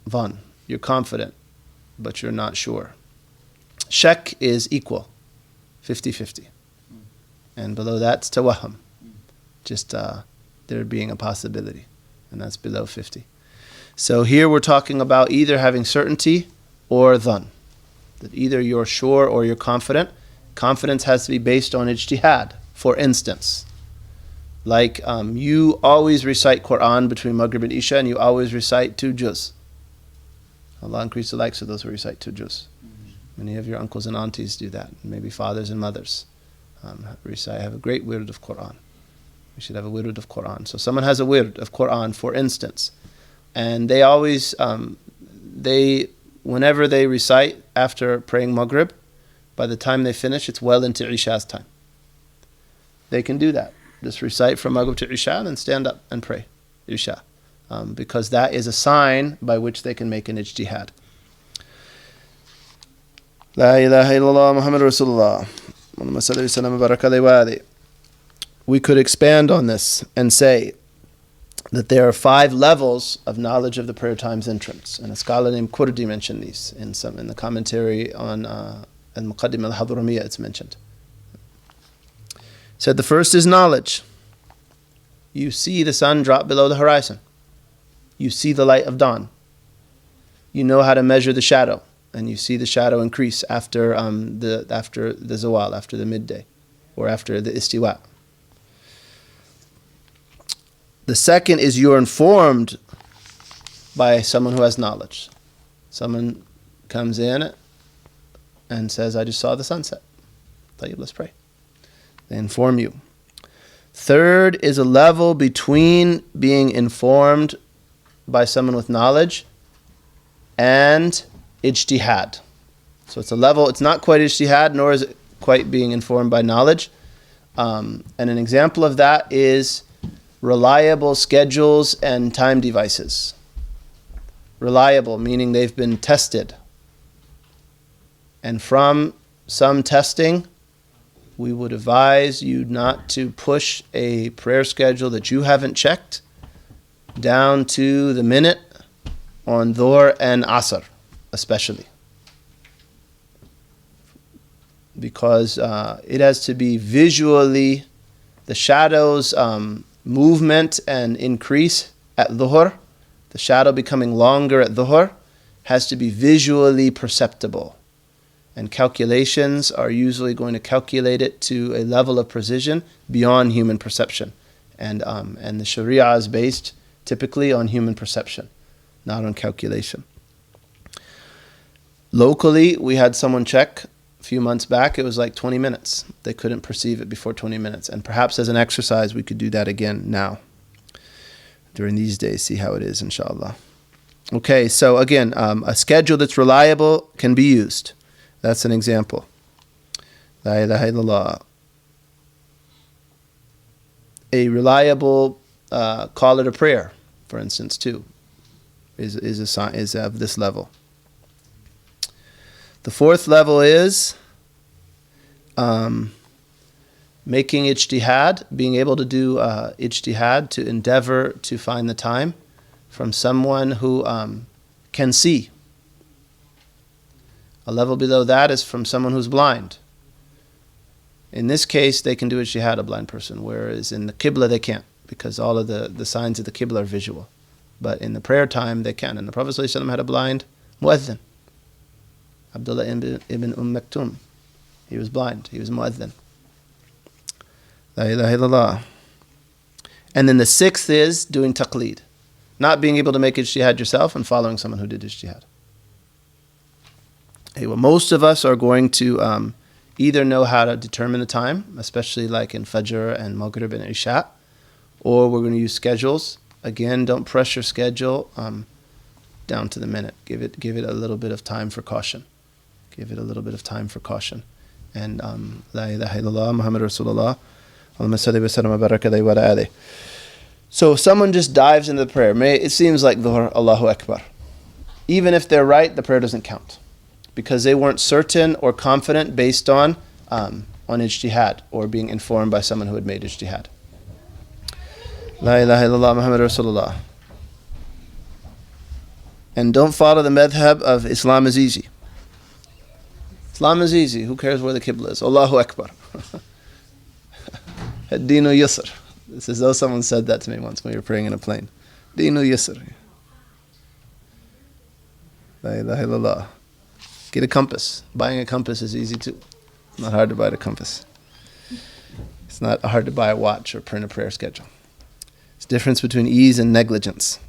Dhann, you're confident, but you're not sure. Shak is equal, 50-50. And below that's tawahum, just there being a possibility, and that's below 50. So here we're talking about either having certainty or dhan, that either you're sure or you're confident. Confidence has to be based on ijtihad. For instance, like you always recite Quran between Maghrib and Isha, and you always recite 2 juz. Allah increase the likes of those who recite 2 juz. Many of your uncles and aunties do that, maybe fathers and mothers. Recite, have a great wird of Quran. We should have a wird of Quran. So someone has a wird of Quran, for instance, and they always, whenever they recite after praying Maghrib, by the time they finish, it's well into Isha's time. They can do that. Just recite from Maghrib to Isha and then stand up and pray Isha. Because that is a sign by which they can make an ijtihad. La ilaha illallah Muhammad Rasulullah. We could expand on this and say that there are 5 levels of knowledge of the prayer time's entrance. And a scholar named Kurdi mentioned these in the commentary on Al-Muqaddim al-Hadramiyya, it's mentioned. Said the first is knowledge. You see the sun drop below the horizon. You see the light of dawn. You know how to measure the shadow, and you see the shadow increase after the zawal, after the midday, or after the istiwa. The second is you're informed by someone who has knowledge. Someone comes in and says, I just saw the sunset. Tayyib, let's pray. They inform you. Third is a level between being informed by someone with knowledge and ijtihad. So it's a level, it's not quite ijtihad, nor is it quite being informed by knowledge. And an example of that is reliable schedules and time devices. Reliable, meaning they've been tested. And from some testing, we would advise you not to push a prayer schedule that you haven't checked down to the minute on Dhuhr and Asr, especially. Because it has to be visually, the shadows movement and increase at Dhuhr, the shadow becoming longer at Dhuhr, has to be visually perceptible. And calculations are usually going to calculate it to a level of precision beyond human perception. And the Sharia is based typically on human perception, not on calculation. Locally, we had someone check a few months back, it was like 20 minutes. They couldn't perceive it before 20 minutes. And perhaps as an exercise, we could do that again now. During these days, see how it is, inshallah. Okay, so again, a schedule that's reliable can be used. That's an example. La ilaha illallah. A reliable call it a prayer, for instance, too, is of this level. The fourth level is making ijtihad, being able to do ijtihad, to endeavor to find the time from someone who can see. A level below that is from someone who's blind. In this case, they can do ijtihad, a blind person, whereas in the Qibla they can't, because all of the signs of the Qibla are visual. But in the prayer time, they can. And the Prophet ﷺ had a blind mu'adhin, Abdullah ibn Maktum. He was blind. He was mu'adhin. La ilaha illallah. And then the sixth is doing taqleed, not being able to make ijtihad yourself and following someone who did ijtihad. Hey, well, most of us are going to either know how to determine the time, especially like in Fajr and Maghrib and Isha, or we're going to use schedules. Again, don't press your schedule down to the minute. Give it a little bit of time for caution. Give it a little bit of time for caution. And La ilaha illallah Muhammad Rasulullah. So if someone just dives into the prayer, it seems like Dhuhr, Allahu Akbar. Even if they're right, the prayer doesn't count, because they weren't certain or confident based on ijtihad, or being informed by someone who had made ijtihad. La ilaha illallah Muhammad Rasulullah. And don't follow the madhab of Islam is easy. Islam is easy. Who cares where the Qibla is? Allahu Akbar. Ad-Dinu Yusr. It's as though someone said that to me once when we were praying in a plane. Dinu yasr. La ilaha illallah. Get a compass. Buying a compass is easy too. Not hard to buy the compass. It's not hard to buy a watch or print a prayer schedule. It's the difference between ease and negligence.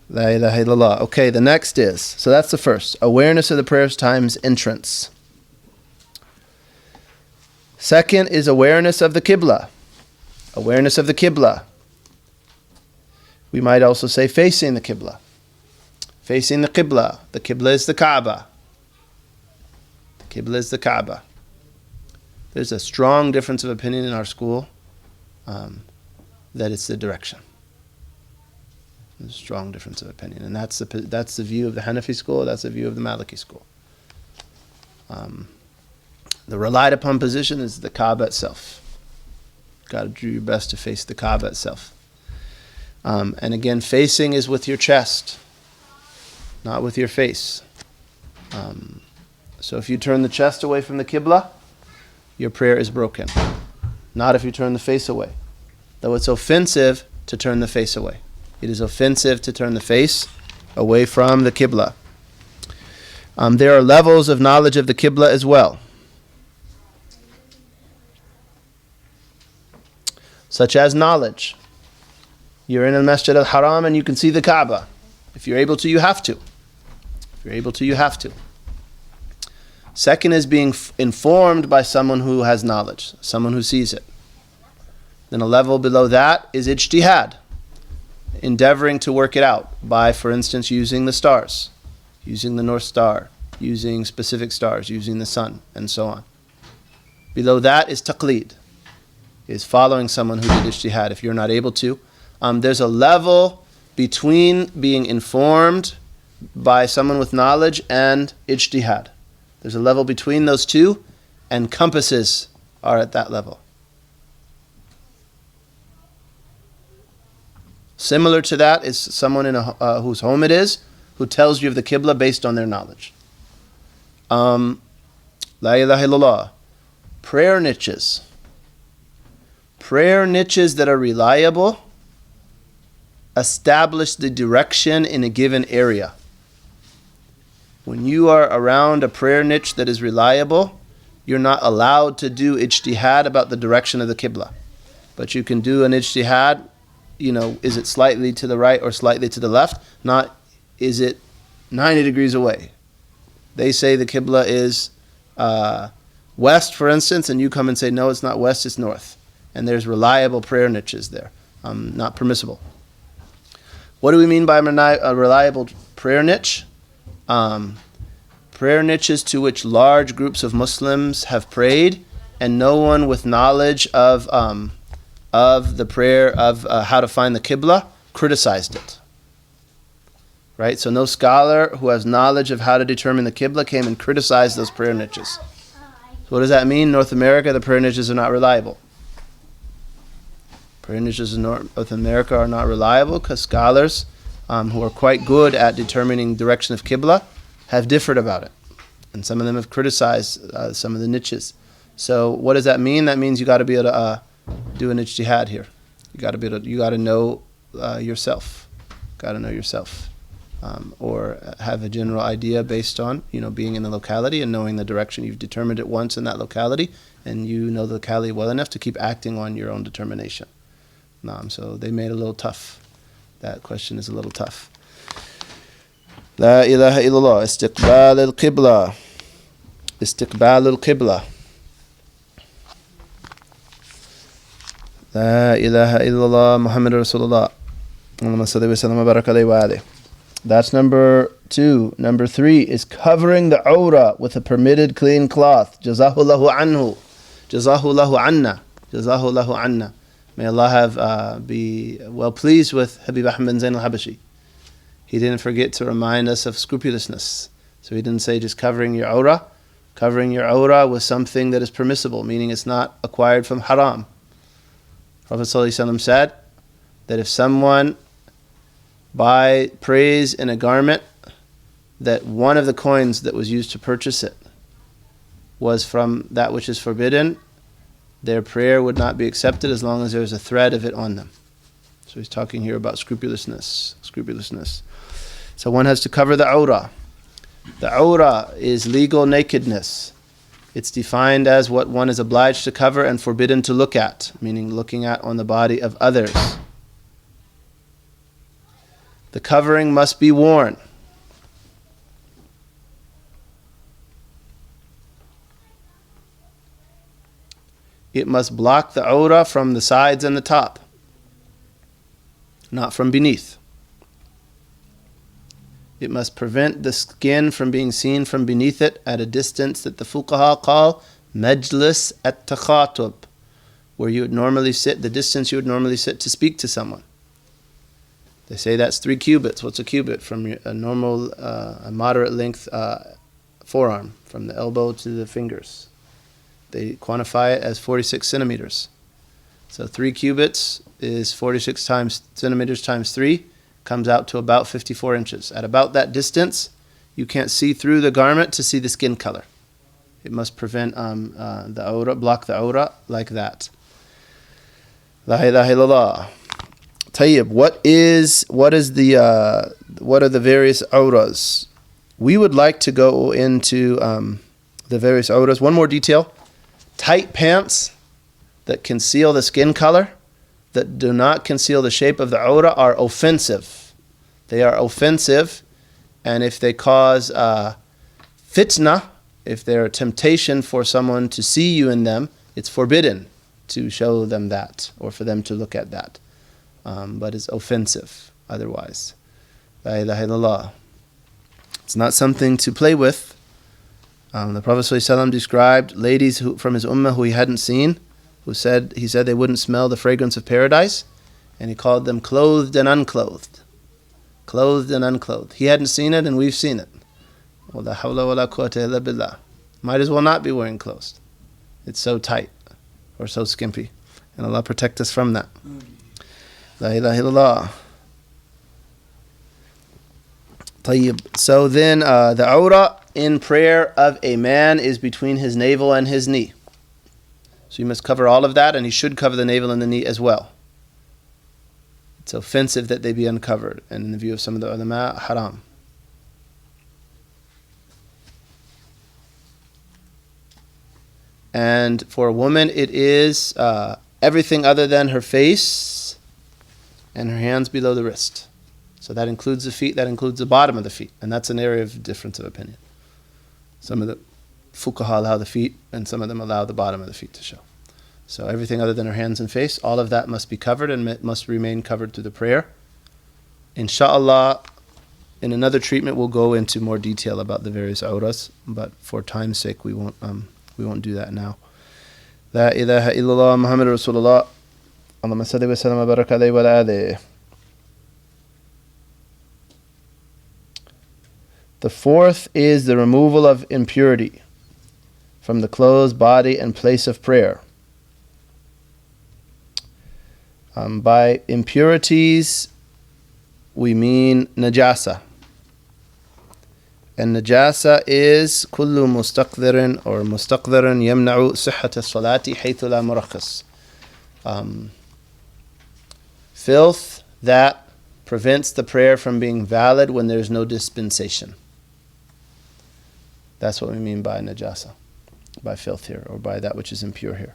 La ilaha illallah. Okay, the next is, so that's the first. Awareness of the prayer time's entrance. Second is awareness of the Qibla. Awareness of the Qibla. We might also say facing the Qibla. Facing the Qibla. The Qibla is the Kaaba. The Qibla is the Kaaba. There's a strong difference of opinion in our school that it's the direction. There's a strong difference of opinion. And that's the view of the Hanafi school, that's the view of the Maliki school. The relied upon position is the Kaaba itself. Got to do your best to face the Kaaba itself. And again, facing is with your chest, not with your face. So if you turn the chest away from the Qibla, your prayer is broken. Not if you turn the face away. Though it's offensive to turn the face away. It is offensive to turn the face away from the Qibla. There are levels of knowledge of the Qibla as well. Such as knowledge. You're in al-Masjid al-Haram and you can see the Kaaba. If you're able to, you have to. If you're able to, you have to. Second is being informed by someone who has knowledge, someone who sees it. Then a level below that is ijtihad, endeavoring to work it out by, for instance, using the stars, using the North Star, using specific stars, using the sun, and so on. Below that is taqleed, is following someone who did ijtihad if you're not able to. There's a level between being informed by someone with knowledge and ijtihad. There's a level between those two, and compasses are at that level. Similar to that is someone in whose home it is, who tells you of the Qibla based on their knowledge. La ilaha illallah. Prayer niches. Prayer niches that are reliable establish the direction in a given area. When you are around a prayer niche that is reliable, you're not allowed to do ijtihad about the direction of the Qibla. But you can do an ijtihad, is it slightly to the right or slightly to the left? Not, is it 90 degrees away? They say the Qibla is west, for instance, and you come and say, no, it's not west, it's north. And there's reliable prayer niches there. Not permissible. What do we mean by a reliable prayer niche? Prayer niches to which large groups of Muslims have prayed, and no one with knowledge of the prayer of how to find the Qibla criticized it. Right? So no scholar who has knowledge of how to determine the Qibla came and criticized those prayer niches. So what does that mean? North America, the prayer niches are not reliable. Prayer niches in North America are not reliable because scholars who are quite good at determining direction of Qibla have differed about it. And some of them have criticized some of the niches. So what does that mean? That means you got to be able to do an ijtihad here. You got to know yourself. Got to know yourself. Or have a general idea based on, being in the locality and knowing the direction. You've determined it once in that locality, and you know the locality well enough to keep acting on your own determination. So they made it a little tough. That question is a little tough. La ilaha illallah. Istiqbal al-Qibla. Istiqbal al-Qibla. La ilaha illallah Muhammad Rasulullah. Allahumma salli wa sallam wa barak alayhi wa alihi. That's number 2. Number 3 is covering the awrah with a permitted clean cloth. Jazahullahu anhu. Jazahullahu anna. Jazahullahu anna. May Allah be well pleased with Habib Ahmed bin Zain al-Habashi. He didn't forget to remind us of scrupulousness. So he didn't say just covering your awrah. Covering your awrah with something that is permissible, meaning it's not acquired from haram. Prophet ﷺ said that if someone prays in a garment that one of the coins that was used to purchase it was from that which is forbidden, their prayer would not be accepted as long as there's a thread of it on them. So he's talking here about scrupulousness. So one has to cover the awrah. The awrah is legal nakedness. It's defined as what one is obliged to cover and forbidden to look at, meaning looking at on the body of others. The covering must be worn. It must block the awrah from the sides and the top, not from beneath. It must prevent the skin from being seen from beneath it at a distance that the fuqaha call majlis at-takhatub, where you would normally sit, the distance you would normally sit to speak to someone. They say that's 3 cubits. What's a cubit? From a normal, a moderate length forearm, from the elbow to the fingers. They quantify it as 46 centimeters. So 3 cubits is 46 centimeters times 3, comes out to about 54 inches. At about that distance, you can't see through the garment to see the skin color. It must prevent the awrah, block the awrah like that. La ilaha illallah. Tayyib, what are the various awras? We would like to go into the various awras. One more detail. Tight pants that conceal the skin color, that do not conceal the shape of the awrah, are offensive. They are offensive, and if they cause fitna, if they're a temptation for someone to see you in them, it's forbidden to show them that or for them to look at that. But it's offensive otherwise. La ilaha illallah. It's not something to play with. The Prophet ﷺ described ladies from his ummah who he hadn't seen, he said they wouldn't smell the fragrance of paradise, and he called them clothed and unclothed. Clothed and unclothed. He hadn't seen it, and we've seen it. وَلَا حَوْلَ وَلَا قُوَّةَ إِلَّا بِاللَّهِ. Might as well not be wearing clothes. It's so tight or so skimpy. And Allah protect us from that. La ilaha illallah. Tayyib. So then the awrah in prayer of a man is between his navel and his knee. So you must cover all of that, and he should cover the navel and the knee as well. It's offensive that they be uncovered, and in the view of some of the ulama, haram. And for a woman, it is everything other than her face and her hands below the wrist. So that includes the feet, that includes the bottom of the feet. And that's an area of difference of opinion. Some of the fuqaha allow the feet, and some of them allow the bottom of the feet to show. So everything other than her hands and face, all of that must be covered and must remain covered through the prayer. Insha'Allah, in another treatment, we'll go into more detail about the various awras, but for time's sake, we won't do that now. La ilaha illallah Muhammad Rasulullah. Allahumma salli wa sallam wa baraka alayhi wa ala alihi. The fourth is the removal of impurity from the clothes, body, and place of prayer. By impurities, we mean najasa. And najasa is kullu mustaqdirin or mustaqdirin yamna'u sihhat as-salati haythu la murakhis. Filth that prevents the prayer from being valid when there is no dispensation. That's what we mean by najasa, by filth here, or by that which is impure here.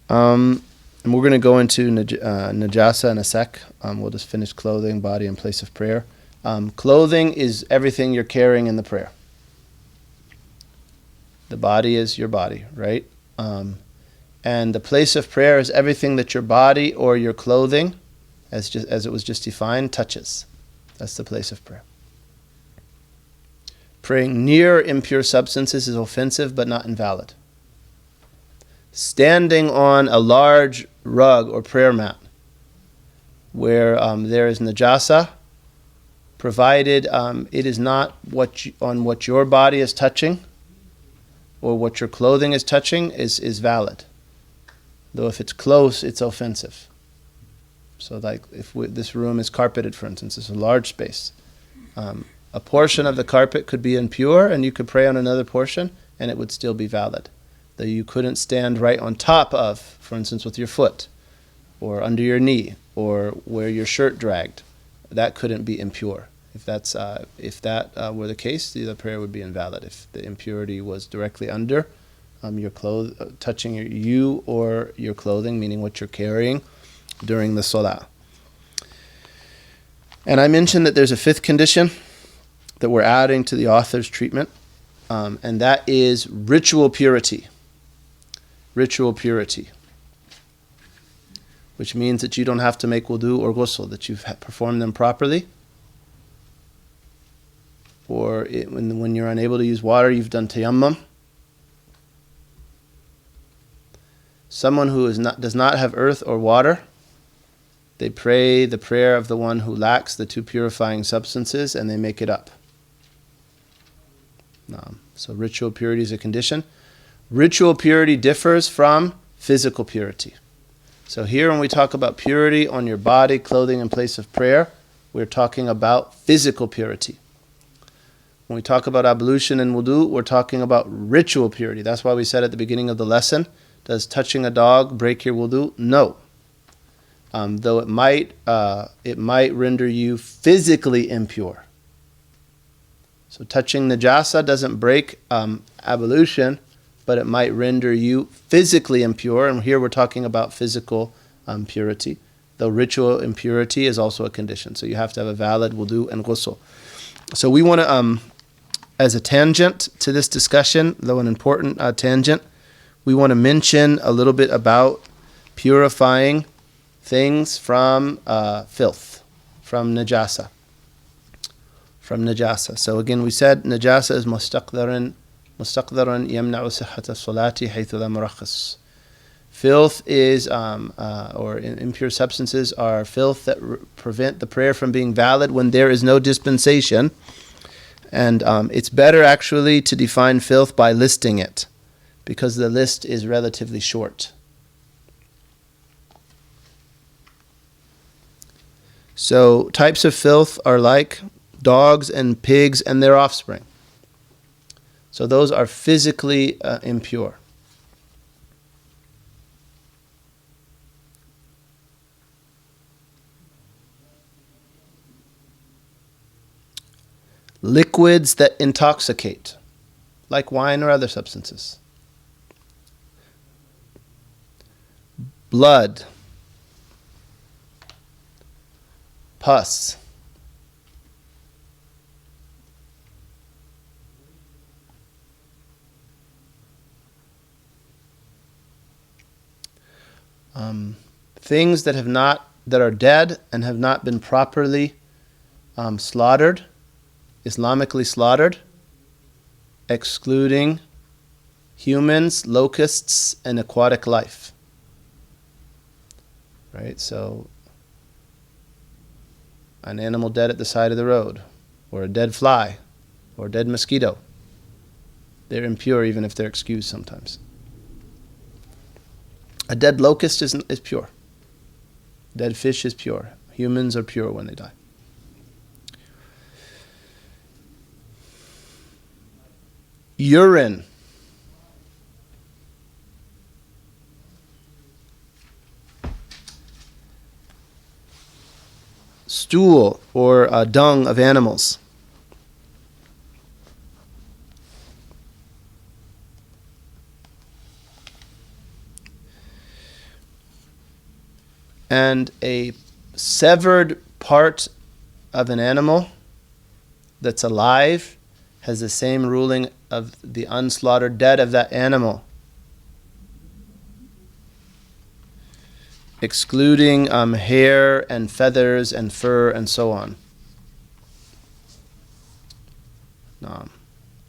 And we're going to go into najasa in a sec. We'll just finish clothing, body, and place of prayer. Clothing is everything you're carrying in the prayer. The body is your body, right? And the place of prayer is everything that your body or your clothing, as it was just defined, touches. That's the place of prayer. Praying near impure substances is offensive but not invalid. Standing on a large rug or prayer mat where there is najasa, provided it is not on what your body is touching or what your clothing is touching, is valid. Though if it's close, it's offensive. So like if this room is carpeted, for instance, it's a large space. A portion of the carpet could be impure and you could pray on another portion and it would still be valid. Though you couldn't stand right on top of, for instance, with your foot or under your knee or where your shirt dragged. That couldn't be impure. If that were the case, the prayer would be invalid. If the impurity was directly under your clothes, touching you or your clothing, meaning what you're carrying during the salah. And I mentioned that there's a fifth condition that we're adding to the author's treatment, and that is ritual purity. Ritual purity, which means that you don't have to make wudu or ghusl, that you've performed them properly. Or when you're unable to use water, you've done tayammum. Someone who does not have earth or water, they pray the prayer of the one who lacks the two purifying substances and they make it up. So ritual purity is a condition. Ritual purity differs from physical purity. So here when we talk about purity on your body, clothing, and place of prayer, we're talking about physical purity. When we talk about ablution and wudu, we're talking about ritual purity. That's why we said at the beginning of the lesson, does touching a dog break your wudu? No. Though it might render you physically impure. So touching najasa doesn't break ablution, but it might render you physically impure. And here we're talking about physical purity. Though ritual impurity is also a condition. So you have to have a valid wudu and ghusl. So we want to, as a tangent to this discussion, though an important tangent, we want to mention a little bit about purifying things from filth, from najasa. From najasa. So again, we said najasa is mustaqdaran yamna'u sihhata salati haythu la murakhis. Filth is, or impure substances are filth that prevent the prayer from being valid when there is no dispensation. And it's better actually to define filth by listing it, because the list is relatively short. So types of filth are like dogs and pigs and their offspring. So those are physically impure. Liquids that intoxicate, like wine or other substances. Blood, pus, things that are dead and have not been properly slaughtered, Islamically slaughtered, excluding humans, locusts, and aquatic life. Right? So an animal dead at the side of the road, or a dead fly, or a dead mosquito. They're impure even if they're excused sometimes. A dead locust is pure. Dead fish is pure. Humans are pure when they die. Urine. Stool or dung of animals. And a severed part of an animal that's alive has the same ruling of the unslaughtered dead of that animal, excluding hair and feathers and fur and so on.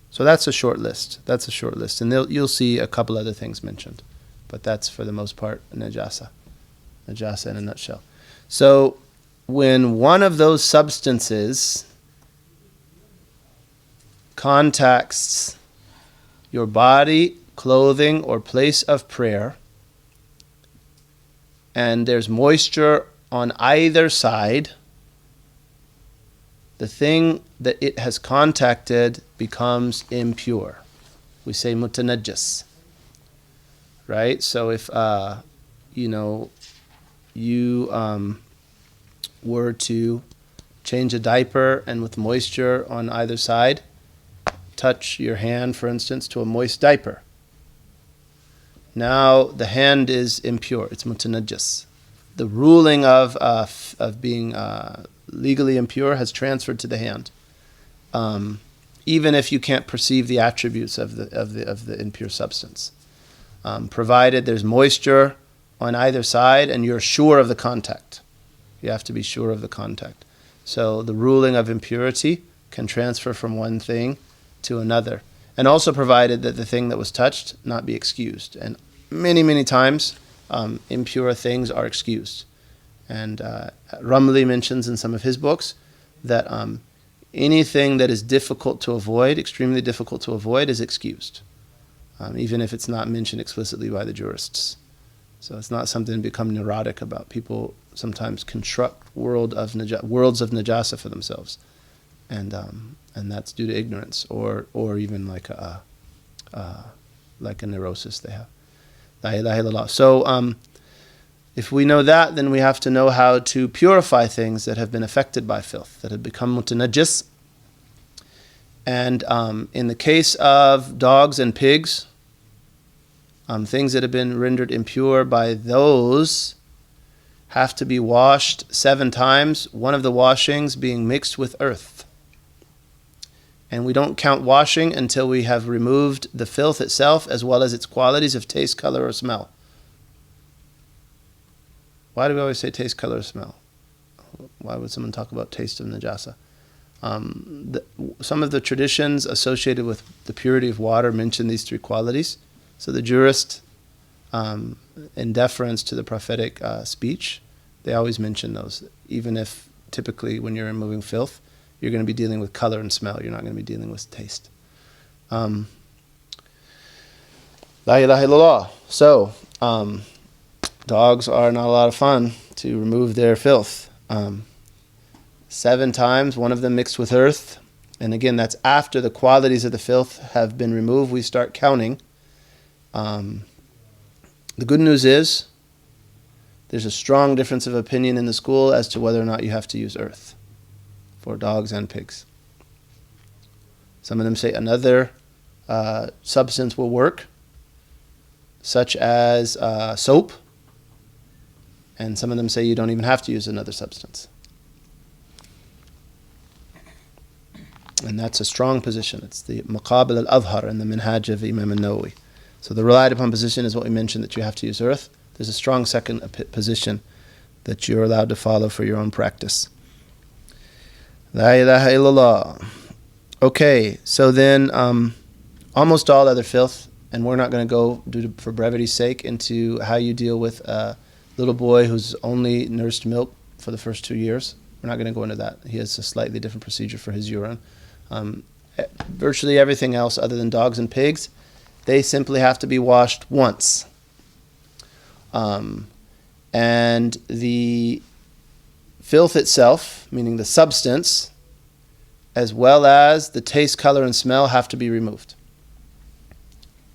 So that's a short list. And you'll see a couple other things mentioned, but that's for the most part najasa. Najasa in a nutshell. So when one of those substances contacts your body, clothing, or place of prayer, and there's moisture on either side, the thing that it has contacted becomes impure. We say mutanajjas, right? So if you were to change a diaper and with moisture on either side, touch your hand, for instance, to a moist diaper. Now the hand is impure. It's mutanajjas. The ruling of being legally impure has transferred to the hand, even if you can't perceive the attributes of the impure substance, provided there's moisture on either side and you're sure of the contact. You have to be sure of the contact. So the ruling of impurity can transfer from one thing to another, and also provided that the thing that was touched not be excused. And many times, impure things are excused. And Ramli mentions in some of his books that anything that is difficult to avoid, extremely difficult to avoid, is excused, even if it's not mentioned explicitly by the jurists. So it's not something to become neurotic about. People sometimes construct worlds of najasa for themselves, and that's due to ignorance, or even like a neurosis they have. La ilaha illallah. So if we know that, then we have to know how to purify things that have been affected by filth, that have become mutanajjis. And in the case of dogs and pigs, things that have been rendered impure by those have to be washed 7 times, one of the washings being mixed with earth. And we don't count washing until we have removed the filth itself as well as its qualities of taste, color, or smell. Why do we always say taste, color, or smell? Why would someone talk about taste of najasa? Some of the traditions associated with the purity of water mention these 3 qualities. So the jurist, in deference to the prophetic speech, they always mention those, even if typically when you're removing filth, you're going to be dealing with color and smell. You're not going to be dealing with taste. La ilaha illallah. So, dogs are not a lot of fun to remove their filth. 7 times, one of them mixed with earth. And again, that's after the qualities of the filth have been removed. We start counting. The good news is there's a strong difference of opinion in the school as to whether or not you have to use earth for dogs and pigs. Some of them say another substance will work, such as soap, and some of them say you don't even have to use another substance. And that's a strong position. It's the Maqabil al-Azhar in the Minhaj of Imam al-Nawawi. So the relied upon position is what we mentioned, that you have to use earth. There's a strong second position that you're allowed to follow for your own practice. La ilaha illallah. Okay, so then almost all other filth, and we're not going to go, for brevity's sake, into how you deal with a little boy who's only nursed milk for the first 2 years. We're not going to go into that. He has a slightly different procedure for his urine. Virtually everything else other than dogs and pigs, they simply have to be washed once. And the filth itself, meaning the substance, as well as the taste, color, and smell have to be removed.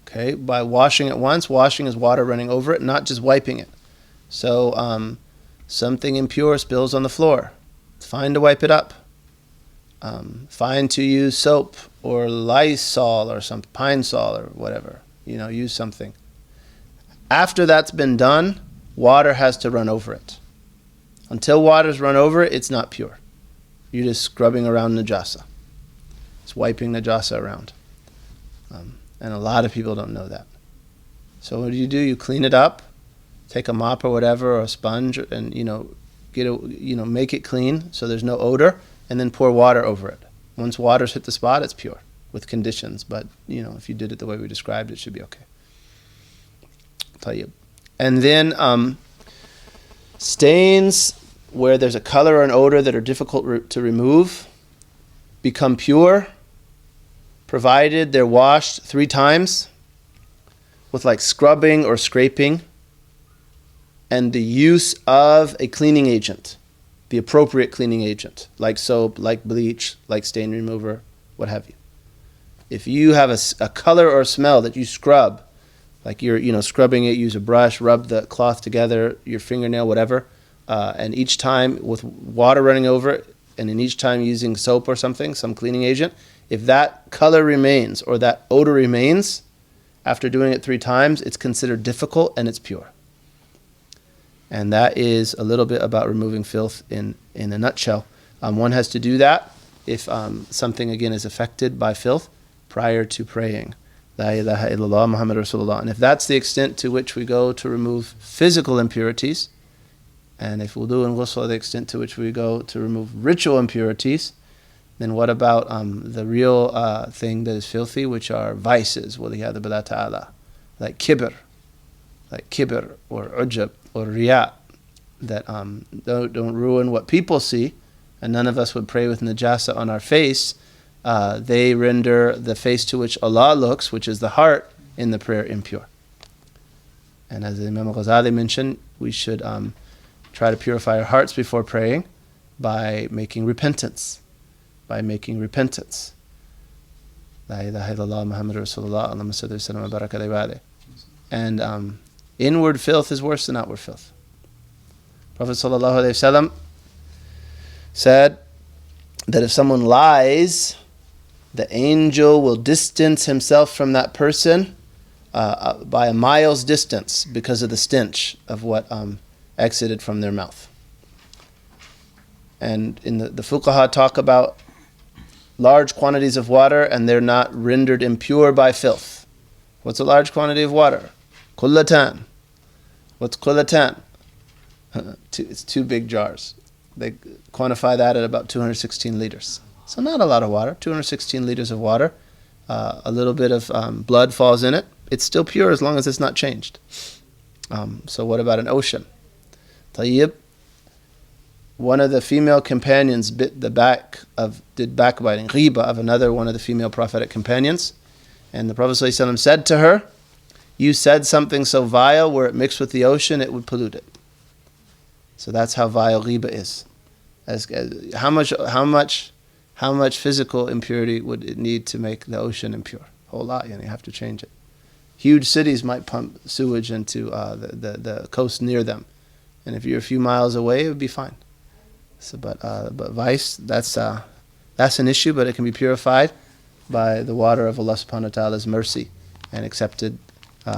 Okay, by washing it once, washing is water running over it, not just wiping it. So something impure spills on the floor. It's fine to wipe it up. Fine to use soap or Lysol or some Pine Sol or whatever. Use something. After that's been done, water has to run over it. Until water's run over it, it's not pure. You're just scrubbing around najasa. It's wiping najasa around. And a lot of people don't know that. So what do? You clean it up, take a mop or whatever, or a sponge, and make it clean so there's no odor, and then pour water over it. Once water's hit the spot, it's pure, with conditions. But if you did it the way we described, it should be okay. Tayyib. And then stains where there's a color or an odor that are difficult to remove become pure, provided they're washed 3 times with like scrubbing or scraping and the use of a cleaning agent. the appropriate cleaning agent, like soap, like bleach, like stain remover, what have you. If you have a color or a smell that you scrub, like you're scrubbing it, use a brush, rub the cloth together, your fingernail, whatever, and each time with water running over it, and in each time using soap or something, some cleaning agent, if that color remains or that odor remains after doing it 3 times, it's considered difficult and it's pure. And that is a little bit about removing filth in a nutshell. One has to do that if something, again, is affected by filth prior to praying. La ilaha illallah Muhammad Rasulullah. And if that's the extent to which we go to remove physical impurities, and if wudu and ghusl are the extent to which we go to remove ritual impurities, then what about the real thing that is filthy, which are vices, waliyadu billah ta'ala, like kibr or ujab or riya, that don't ruin what people see, and none of us would pray with najasa on our face. They render the face to which Allah looks, which is the heart, in the prayer impure. And as Imam Ghazali mentioned, we should try to purify our hearts before praying by making repentance. La ilaha illallah Muhammad Rasulullah Allahumma salli wa sallim wa baraka alayhi wa alihi. And inward filth is worse than outward filth. Prophet sallallahu alaihi wasallam said that if someone lies, the angel will distance himself from that person by a mile's distance because of the stench of what exited from their mouth. And in the fuqaha talk about large quantities of water, and they're not rendered impure by filth. What's a large quantity of water? Kullatan. What's kullatan? It's 2 big jars. They quantify that at about 216 liters. So not a lot of water, 216 liters of water. A little bit of blood falls in it. It's still pure as long as it's not changed. So what about an ocean? Tayyib. One of the female companions did backbiting, ghiba, of another one of the female prophetic companions. And the Prophet ﷺ said to her, you said something so vile, where it mixed with the ocean, it would pollute it. So that's how vile ghiba is. How much physical impurity would it need to make the ocean impure? A whole lot, you have to change it. Huge cities might pump sewage into the coast near them. And if you're a few miles away, it would be fine. So, but vice, that's an issue, but it can be purified by the water of Allah subhanahu wa ta'ala's mercy and accepted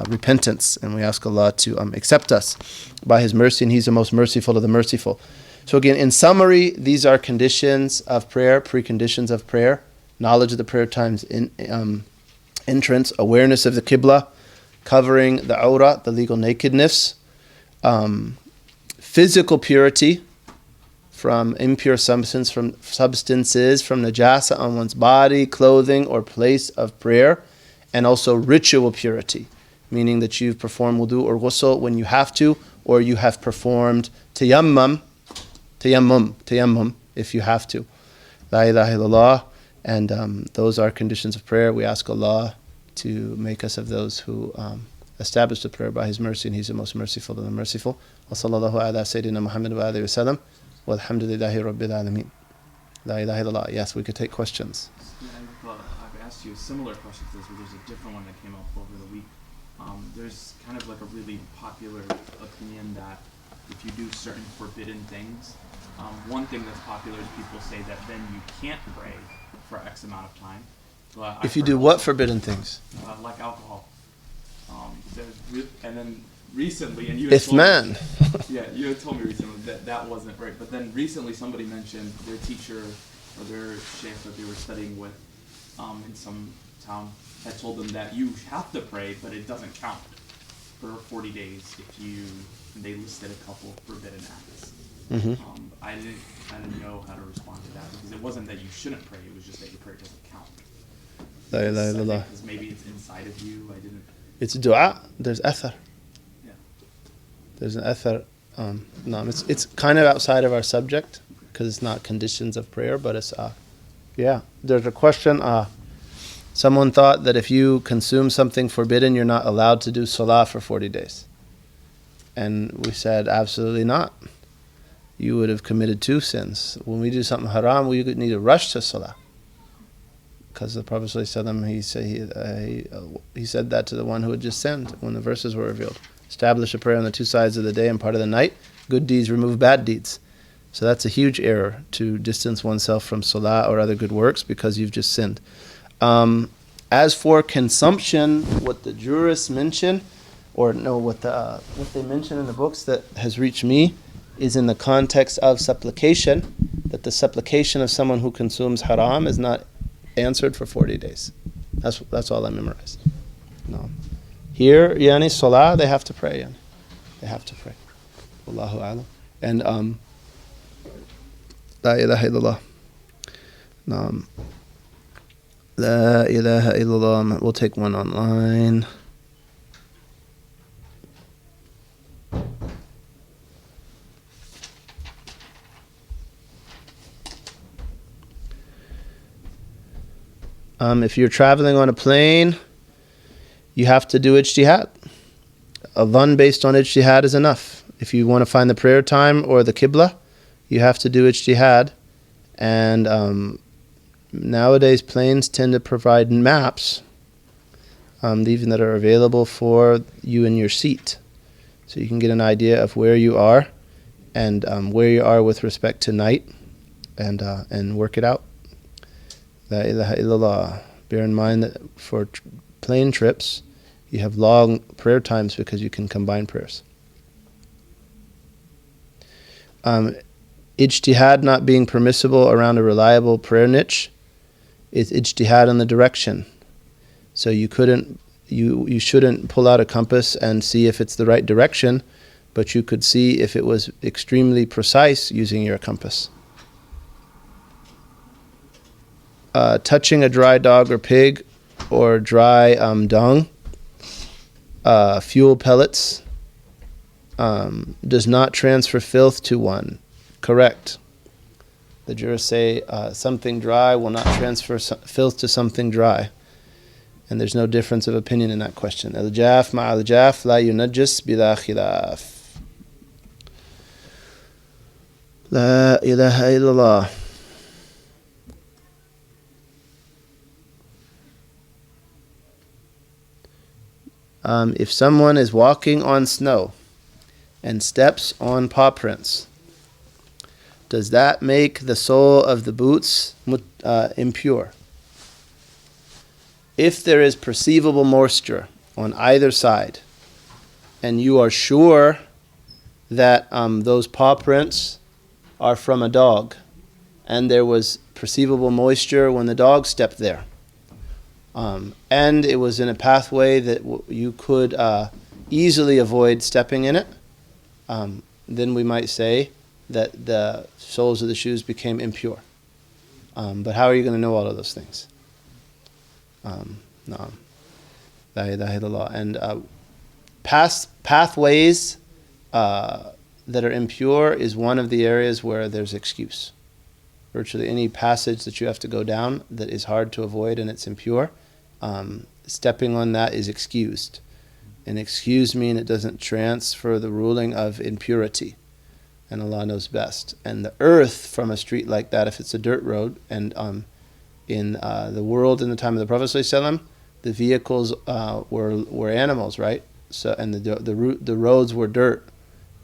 repentance. And we ask Allah to accept us by His mercy, and He's the most merciful of the merciful. So again, in summary, these are conditions of prayer, preconditions of prayer: knowledge of the prayer times, entrance, awareness of the qibla, covering the awrah, the legal nakedness, physical purity from impure substances, from najasa on one's body, clothing, or place of prayer, and also ritual purity, meaning that you've performed wudu or ghusl when you have to, or you have performed tayammum if you have to. La ilaha illallah. And those are conditions of prayer. We ask Allah to make us of those who establish the prayer by His mercy, and He's the most merciful of the merciful. Wa sallallahu ala Sayyidina Muhammad wa alihi wa sallam. Walhamdulillahi Rabbil Alameen. La ilaha illallah. Yes, we could take questions. Yeah, I've asked you a similar question to this, but there's a different one that came up over the week. There's kind of like a really popular opinion that if you do certain forbidden things, one thing that's popular is people say that then you can't pray for X amount of time. If you do what forbidden things? Like alcohol. And then recently, and you had told me, yeah, you had told me recently that wasn't right. But then recently, somebody mentioned their teacher or their sheikh that they were studying with in some town had told them that you have to pray, but it doesn't count for 40 days if you. And they listed a couple forbidden acts. Mm-hmm. I didn't know how to respond to that, because it wasn't that you shouldn't pray; it was just that your prayer doesn't count. La ilaha illallah. Because maybe it's inside of you. I didn't. It's dua. There's athar. Yeah. There's an athar. No, it's kind of outside of our subject because it's not conditions of prayer, but it's yeah. There's a question. Someone thought that if you consume something forbidden, you're not allowed to do salah for 40 days. And we said absolutely not. you would have committed 2 sins. When we do something haram, we need to rush to salah. Because the Prophet ﷺ, he said that to the one who had just sinned when the verses were revealed. Establish a prayer on the 2 sides of the day and part of the night. Good deeds remove bad deeds. So that's a huge error, to distance oneself from salah or other good works because you've just sinned. As for consumption, what the jurists mention, or no, what they mention in the books that has reached me, is in the context of supplication, that the supplication of someone who consumes haram is not answered for 40 days. That's all I memorized. No. Here, yani salah, they have to pray. Yani. They have to pray. Wallahu a'lam. And La ilaha illallah. No. La ilaha illallah. We'll take one online. If you're traveling on a plane, you have to do ijtihad. A dhan based on ijtihad is enough. If you want to find the prayer time or the qibla, you have to do ijtihad. And nowadays, planes tend to provide maps, even that are available for you in your seat. So you can get an idea of where you are and where you are with respect to night, and work it out. La ilaha illallah. Bear in mind that for plane trips, you have long prayer times because you can combine prayers. Ijtihad not being permissible around a reliable prayer niche is ijtihad in the direction. So you shouldn't pull out a compass and see if it's the right direction, but you could see if it was extremely precise using your compass. Touching a dry dog or pig or dry dung, fuel pellets, does not transfer filth to one. Correct. The jurists say something dry will not transfer filth to something dry. And there's no difference of opinion in that question. Al-jaf ma'al-jaf la yunajjis bila khilaf. La ilaha illallah. If someone is walking on snow and steps on paw prints, does that make the sole of the boots impure? If there is perceivable moisture on either side, and you are sure that those paw prints are from a dog, and there was perceivable moisture when the dog stepped there, and it was in a pathway that you could easily avoid stepping in it, then we might say that the soles of the shoes became impure. But how are you going to know all of those things? No. La ilaha illallah. And pathways that are impure is one of the areas where there's excuse. Virtually any passage that you have to go down that is hard to avoid and it's impure, stepping on that is excused. And excuse mean it doesn't transfer the ruling of impurity. And Allah knows best. And the earth from a street like that, if it's a dirt road, and in the world in the time of the Prophet ﷺ, the vehicles were animals, right? So and the roads were dirt.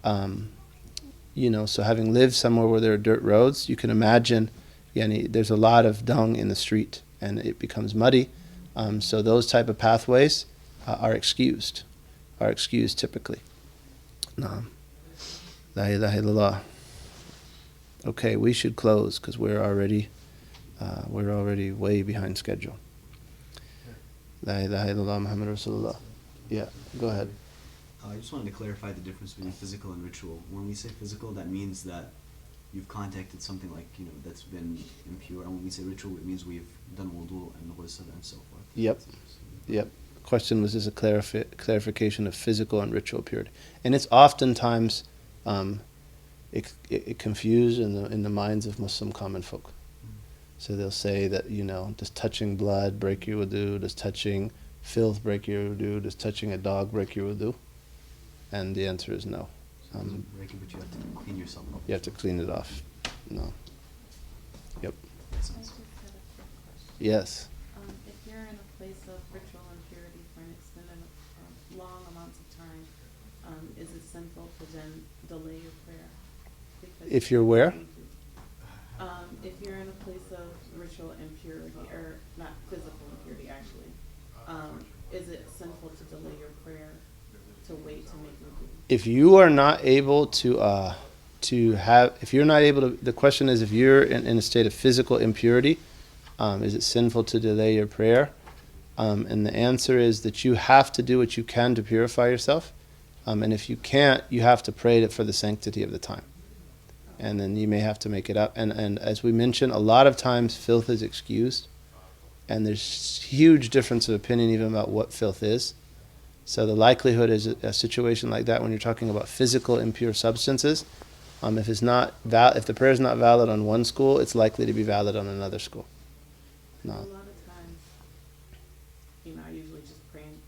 So having lived somewhere where there are dirt roads, you can imagine, there's a lot of dung in the street, and it becomes muddy. So those type of pathways are excused typically. No. La ilaha illallah. Okay, we should close because we're already way behind schedule. La ilaha illallah Muhammad Rasulullah. Yeah, go ahead. I just wanted to clarify the difference between physical and ritual. When we say physical, that means that you've contacted something like, that's been impure. And when we say ritual, it means we've done wudu and ghusl and so forth. Yep. The question was just a clarification of physical and ritual purity. And it's oftentimes it confused in the minds of Muslim common folk. So they'll say that, does touching blood break your wudu? Does touching filth break your wudu? Does touching a dog break your wudu? And the answer is no. So it doesn't break it, but you have to clean yourself up. You have to clean it off. No. Yep. Makes I sense. just had a quick question. Yes. If you're in a place of ritual impurity for an extended, long amounts of time, is it sinful to then delay your prayer? Because If you're where? If you're in a place of ritual impurity, or not physical impurity actually, is it sinful to delay your prayer to wait to make wudu? If you are not able if you're not able to, the question is if you're in a state of physical impurity, is it sinful to delay your prayer? And the answer is that you have to do what you can to purify yourself. And if you can't, you have to pray for the sanctity of the time. And then you may have to make it up. And as we mentioned, a lot of times filth is excused. And there's huge difference of opinion even about what filth is. So the likelihood is a situation like that when you're talking about physical impure substances, if it's not if the prayer is not valid on one school, it's likely to be valid on another school. A No. lot of times, I usually just pray in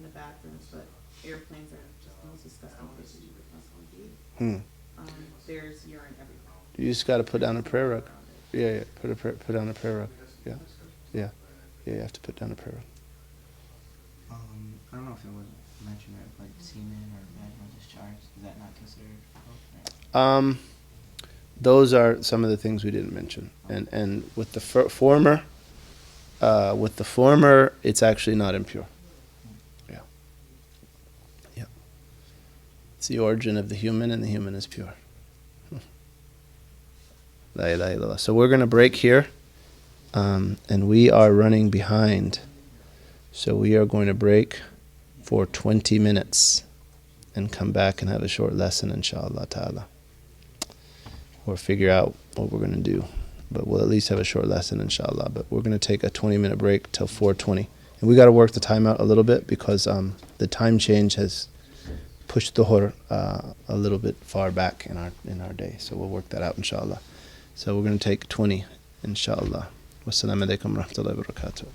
the bathrooms, but airplanes are just the most disgusting places you could possibly be. There's urine everywhere. You just got to put down a prayer rug. Yeah. Put down a prayer rug. Yeah. You have to put down a prayer rug. I don't know if it was mentioned right, but semen or vaginal discharge, is that not considered filth? Those are some of the things we didn't mention. And with the former, it's actually not impure. Yeah. It's the origin of the human, and the human is pure. La ilaha illallah. So we're going to break here, and we are running behind. So we are going to break for 20 minutes and come back and have a short lesson, inshallah ta'ala. Or figure out what we're going to do. But we'll at least have a short lesson, inshallah. But we're going to take a 20-minute break till 4:20. And we got to work the time out a little bit because the time change has pushed Dhuhr a little bit far back in our day. So we'll work that out, inshallah. So we're going to take 20, inshallah. Wassalamu alaikum wa rahmatullahi wa barakatuh.